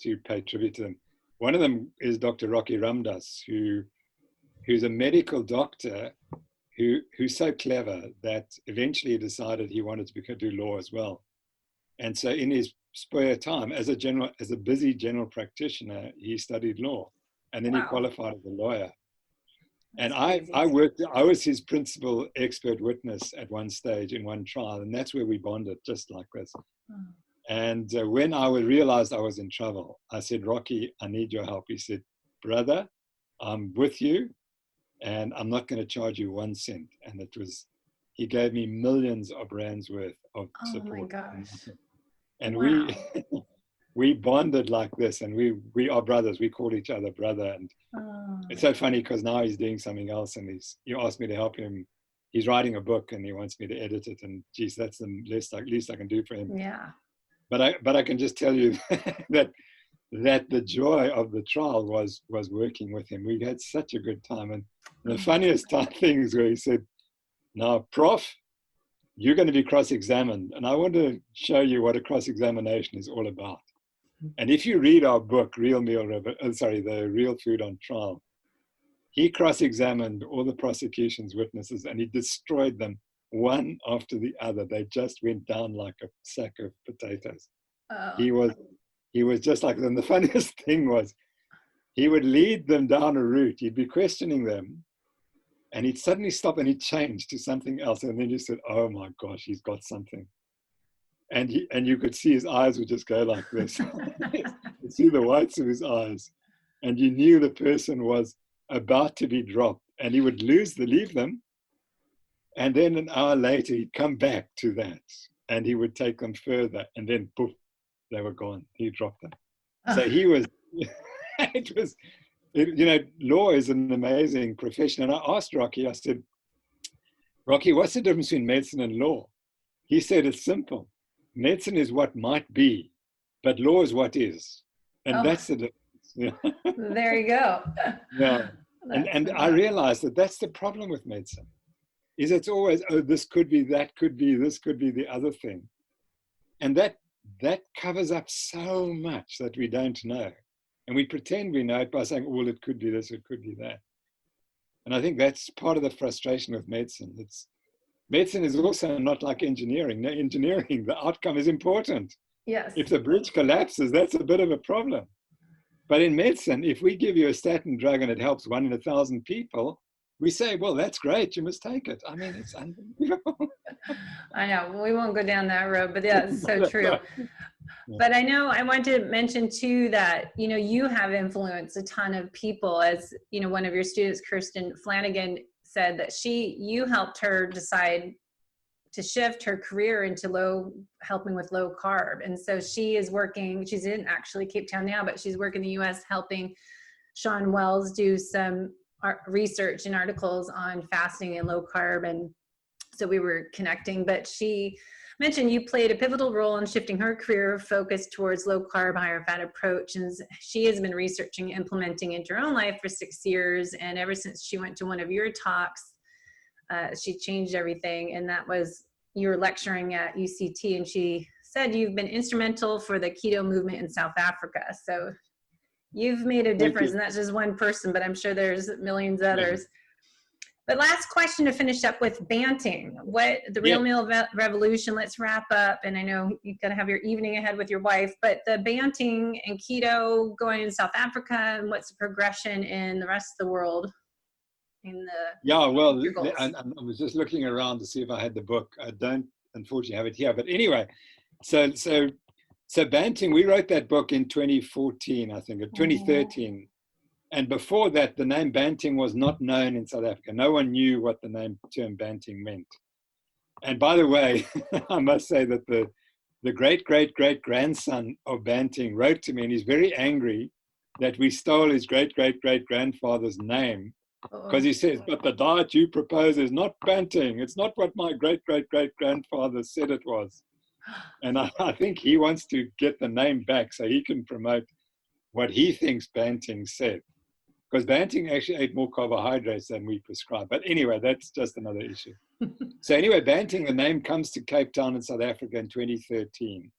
to pay tribute to them. One of them is Dr. Rocky Ramdas, who's a medical doctor who's so clever that eventually he decided he wanted to do law as well. And so in his spare time, as a busy general practitioner, he studied law, and then he qualified as a lawyer. And I was his principal expert witness at one stage in one trial, and that's where we bonded, just like this. And when I realized I was in trouble, I said, Rocky, I need your help. He said, brother, I'm with you, and I'm not going to charge you 1 cent. And he gave me millions of rands worth of support. Oh my gosh. And we bonded like this, and we are brothers. We call each other brother. And it's so funny because now he's doing something else, and he asked me to help him. He's writing a book and he wants me to edit it. And geez, that's the least I can do for him. Yeah. But I can just tell you that the joy of the trial was working with him. We had such a good time. And the funniest things where he said, now, Prof, you're going to be cross-examined, and I want to show you what a cross-examination is all about. And if you read our book, The Real Food on Trial, he cross-examined all the prosecution's witnesses, and he destroyed them one after the other. They just went down like a sack of potatoes. He was just like them. The funniest thing was he would lead them down a route. He'd be questioning them, and he'd suddenly stop and he'd change to something else. And then you said, oh my gosh, he's got something. And you could see his eyes would just go like this. You see the whites of his eyes. And you knew the person was about to be dropped. And he would leave them. And then an hour later, he'd come back to that. And he would take them further. And then, poof, they were gone. He dropped them. So he was, law is an amazing profession. And I asked Rocky, I said, Rocky, what's the difference between medicine and law? He said, it's simple. Medicine is what might be, but law is what is. And that's the difference. Yeah. There you go. Yeah. And I realized that that's the problem with medicine, is it's always, oh, this could be, that could be, this could be the other thing. And that covers up so much that we don't know. And we pretend we know it by saying, well, it could be this, it could be that. And I think that's part of the frustration with medicine. Medicine is also not like engineering. No, engineering, the outcome is important. Yes. If the bridge collapses, that's a bit of a problem. But in medicine, if we give you a statin drug and it helps 1 in 1,000 people, we say, well, that's great, you must take it. I mean, it's unbelievable. I know, we won't go down that road, but yeah, it's so true. But I know I want to mention too that, you have influenced a ton of people. As, one of your students, Kirsten Flanagan, said that you helped her decide to shift her career into helping with low carb. And so she's in actually Cape Town now, but she's working in the US helping Sean Wells do some research and articles on fasting and low carb. And so we were connecting, but she mentioned you played a pivotal role in shifting her career focus towards low carb, higher fat approach. And she has been researching, implementing into her own life for 6 years. And ever since she went to one of your talks, she changed everything. And that was, you were lecturing at UCT, and she said you've been instrumental for the keto movement in South Africa. So you've made a difference, and that's just one person, but I'm sure there's millions of others. But last question to finish up with Banting. The real meal revolution, let's wrap up. And I know you've got to have your evening ahead with your wife, but the Banting and keto going in South Africa, and what's the progression in the rest of the world? I was just looking around to see if I had the book. I don't, unfortunately, have it here. But anyway, so Banting, we wrote that book in 2014, I think, or 2013. And before that, the name Banting was not known in South Africa. No one knew what the term Banting meant. And by the way, I must say that the great-great-great-grandson of Banting wrote to me, and he's very angry that we stole his great-great-great-grandfather's name Because he says, but the diet you propose is not Banting. It's not what my great-great-great-grandfather said it was. And I think he wants to get the name back so he can promote what he thinks Banting said. Because Banting actually ate more carbohydrates than we prescribe. But anyway, that's just another issue. So anyway, Banting, the name comes to Cape Town in South Africa in 2013.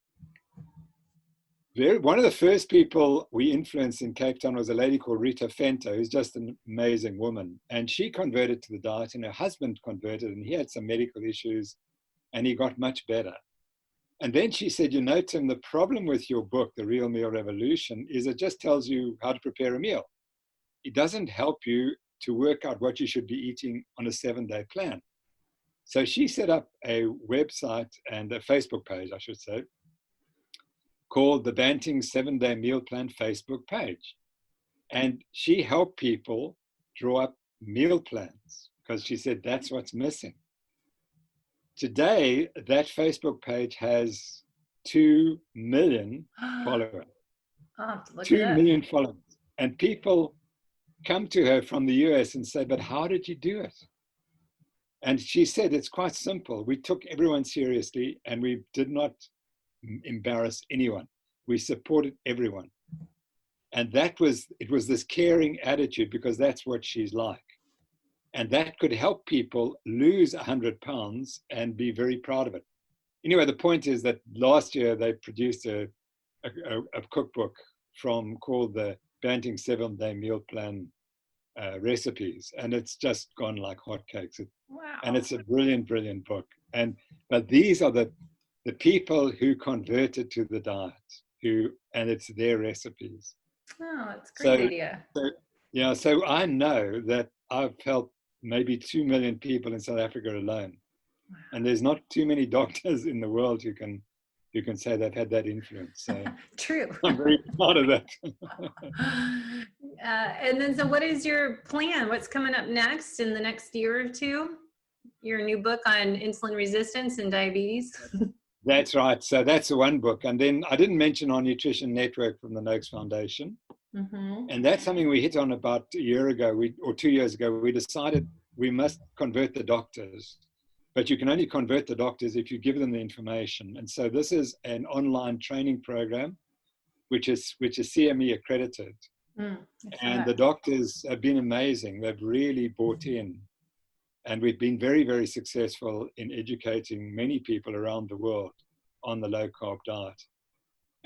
One of the first people we influenced in Cape Town was a lady called Rita Fento, who's just an amazing woman. And she converted to the diet, and her husband converted, and he had some medical issues, and he got much better. And then she said, you know, Tim, the problem with your book, The Real Meal Revolution, is it just tells you how to prepare a meal. It doesn't help you to work out what you should be eating on a 7-day plan. So she set up a website and a Facebook page, I should say, called the Banting 7-Day Meal Plan Facebook page. And she helped people draw up meal plans because she said that's what's missing. Today, that Facebook page has 2 million followers. 2 million followers. And people come to her from the US and say, but how did you do it? And she said, it's quite simple. We took everyone seriously and we did not embarrass anyone. We supported everyone. And it was this caring attitude because that's what she's like. And that could help people lose 100 pounds and be very proud of it. Anyway, the point is that last year they produced a cookbook called the Banting 7-Day Meal Plan recipes. And it's just gone like hotcakes. Wow. And it's a brilliant, brilliant book. But these are the people who converted to the diet, and it's their recipes. Oh, that's a great idea. So I know that I've helped maybe 2 million people in South Africa alone. Wow. And there's not too many doctors in the world who can say they've had that influence. So true. I'm very proud of that. And then, so what is your plan? What's coming up next in the next year or two? Your new book on insulin resistance and diabetes? That's right. So that's the one book. And then I didn't mention our nutrition network from the Noakes Foundation. Mm-hmm. And that's something we hit on about a year ago or 2 years ago. We decided we must convert the doctors, but you can only convert the doctors if you give them the information. And so this is an online training program, which is CME accredited. And the doctors have been amazing. They've really bought in. And we've been very, very successful in educating many people around the world on the low-carb diet.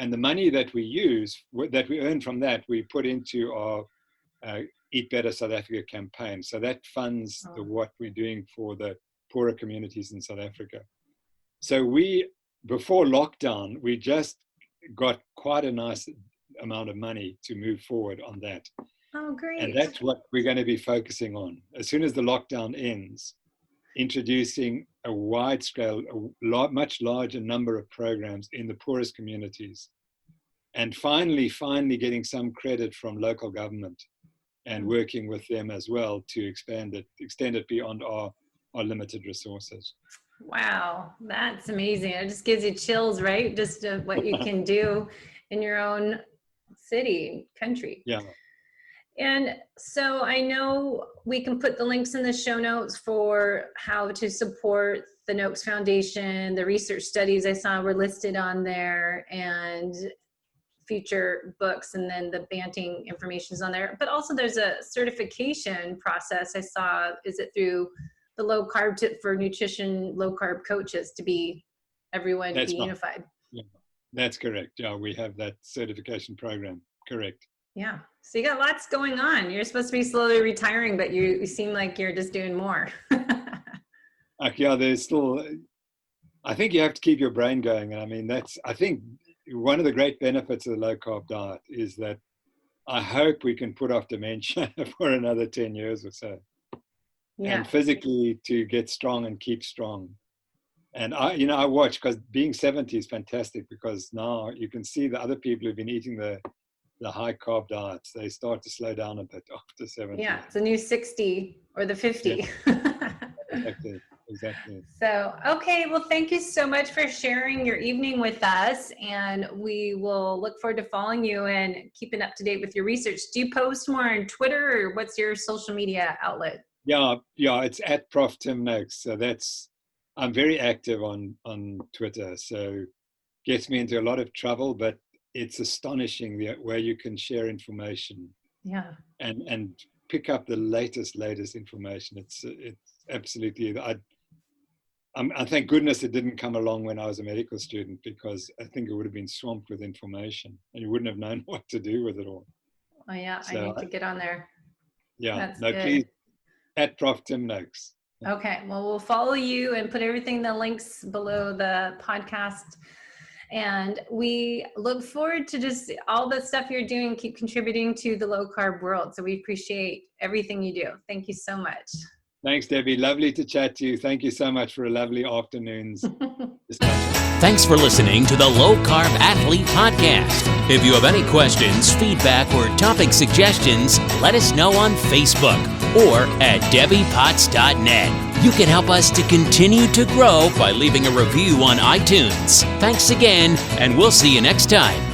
And the money that we use, that we earn from that, we put into our Eat Better South Africa campaign. So that funds what we're doing for the poorer communities in South Africa. So before lockdown, we just got quite a nice amount of money to move forward on that. Oh, great. And that's what we're going to be focusing on. As soon as the lockdown ends, introducing a wide scale, much larger number of programs in the poorest communities. And finally getting some credit from local government and working with them as well to extend it beyond our limited resources. Wow, that's amazing. It just gives you chills, right? Just what you can do in your own city, country. Yeah. And so I know we can put the links in the show notes for how to support the Noakes Foundation. The research studies I saw were listed on there, and future books, and then the Banting information is on there. But also there's a certification process I saw. Is it through the Low Carb Tip for Nutrition, Low Carb Coaches to be everyone be unified? Yeah, that's correct. Yeah, we have that certification program. Correct. Yeah. So you got lots going on. You're supposed to be slowly retiring, but you seem like you're just doing more. Yeah, there's still, I think you have to keep your brain going. And I mean, I think one of the great benefits of the low carb diet is that I hope we can put off dementia for another 10 years or so. Yeah. And physically to get strong and keep strong. And I watch, because being 70 is fantastic, because now you can see the other people who've been eating the high carb diets, they start to slow down a bit after 70. Yeah, it's a new 60 or the 50. Yeah. Exactly. exactly. So, okay, well, thank you so much for sharing your evening with us, and we will look forward to following you and keeping up to date with your research. Do you post more on Twitter, or what's your social media outlet? Yeah, it's at Prof Tim Noakes. So I'm very active on Twitter, so gets me into a lot of trouble, but it's astonishing where you can share information. Yeah. And pick up the latest information. It's absolutely. I thank goodness it didn't come along when I was a medical student, because I think it would have been swamped with information and you wouldn't have known what to do with it all. Oh yeah, So, I need to get on there. Yeah, That's no, good. please, at Prof Tim Noakes. Okay, well, we'll follow you and put everything, the links below the podcast. And we look forward to just all the stuff you're doing, keep contributing to the low carb world. So we appreciate everything you do. Thank you so much. Thanks, Debbie. Lovely to chat to you. Thank you so much for a lovely afternoon's discussion. Thanks for listening to the Low Carb Athlete Podcast. If you have any questions, feedback, or topic suggestions, let us know on Facebook or at debbiepotts.net. You can help us to continue to grow by leaving a review on iTunes. Thanks again, and we'll see you next time.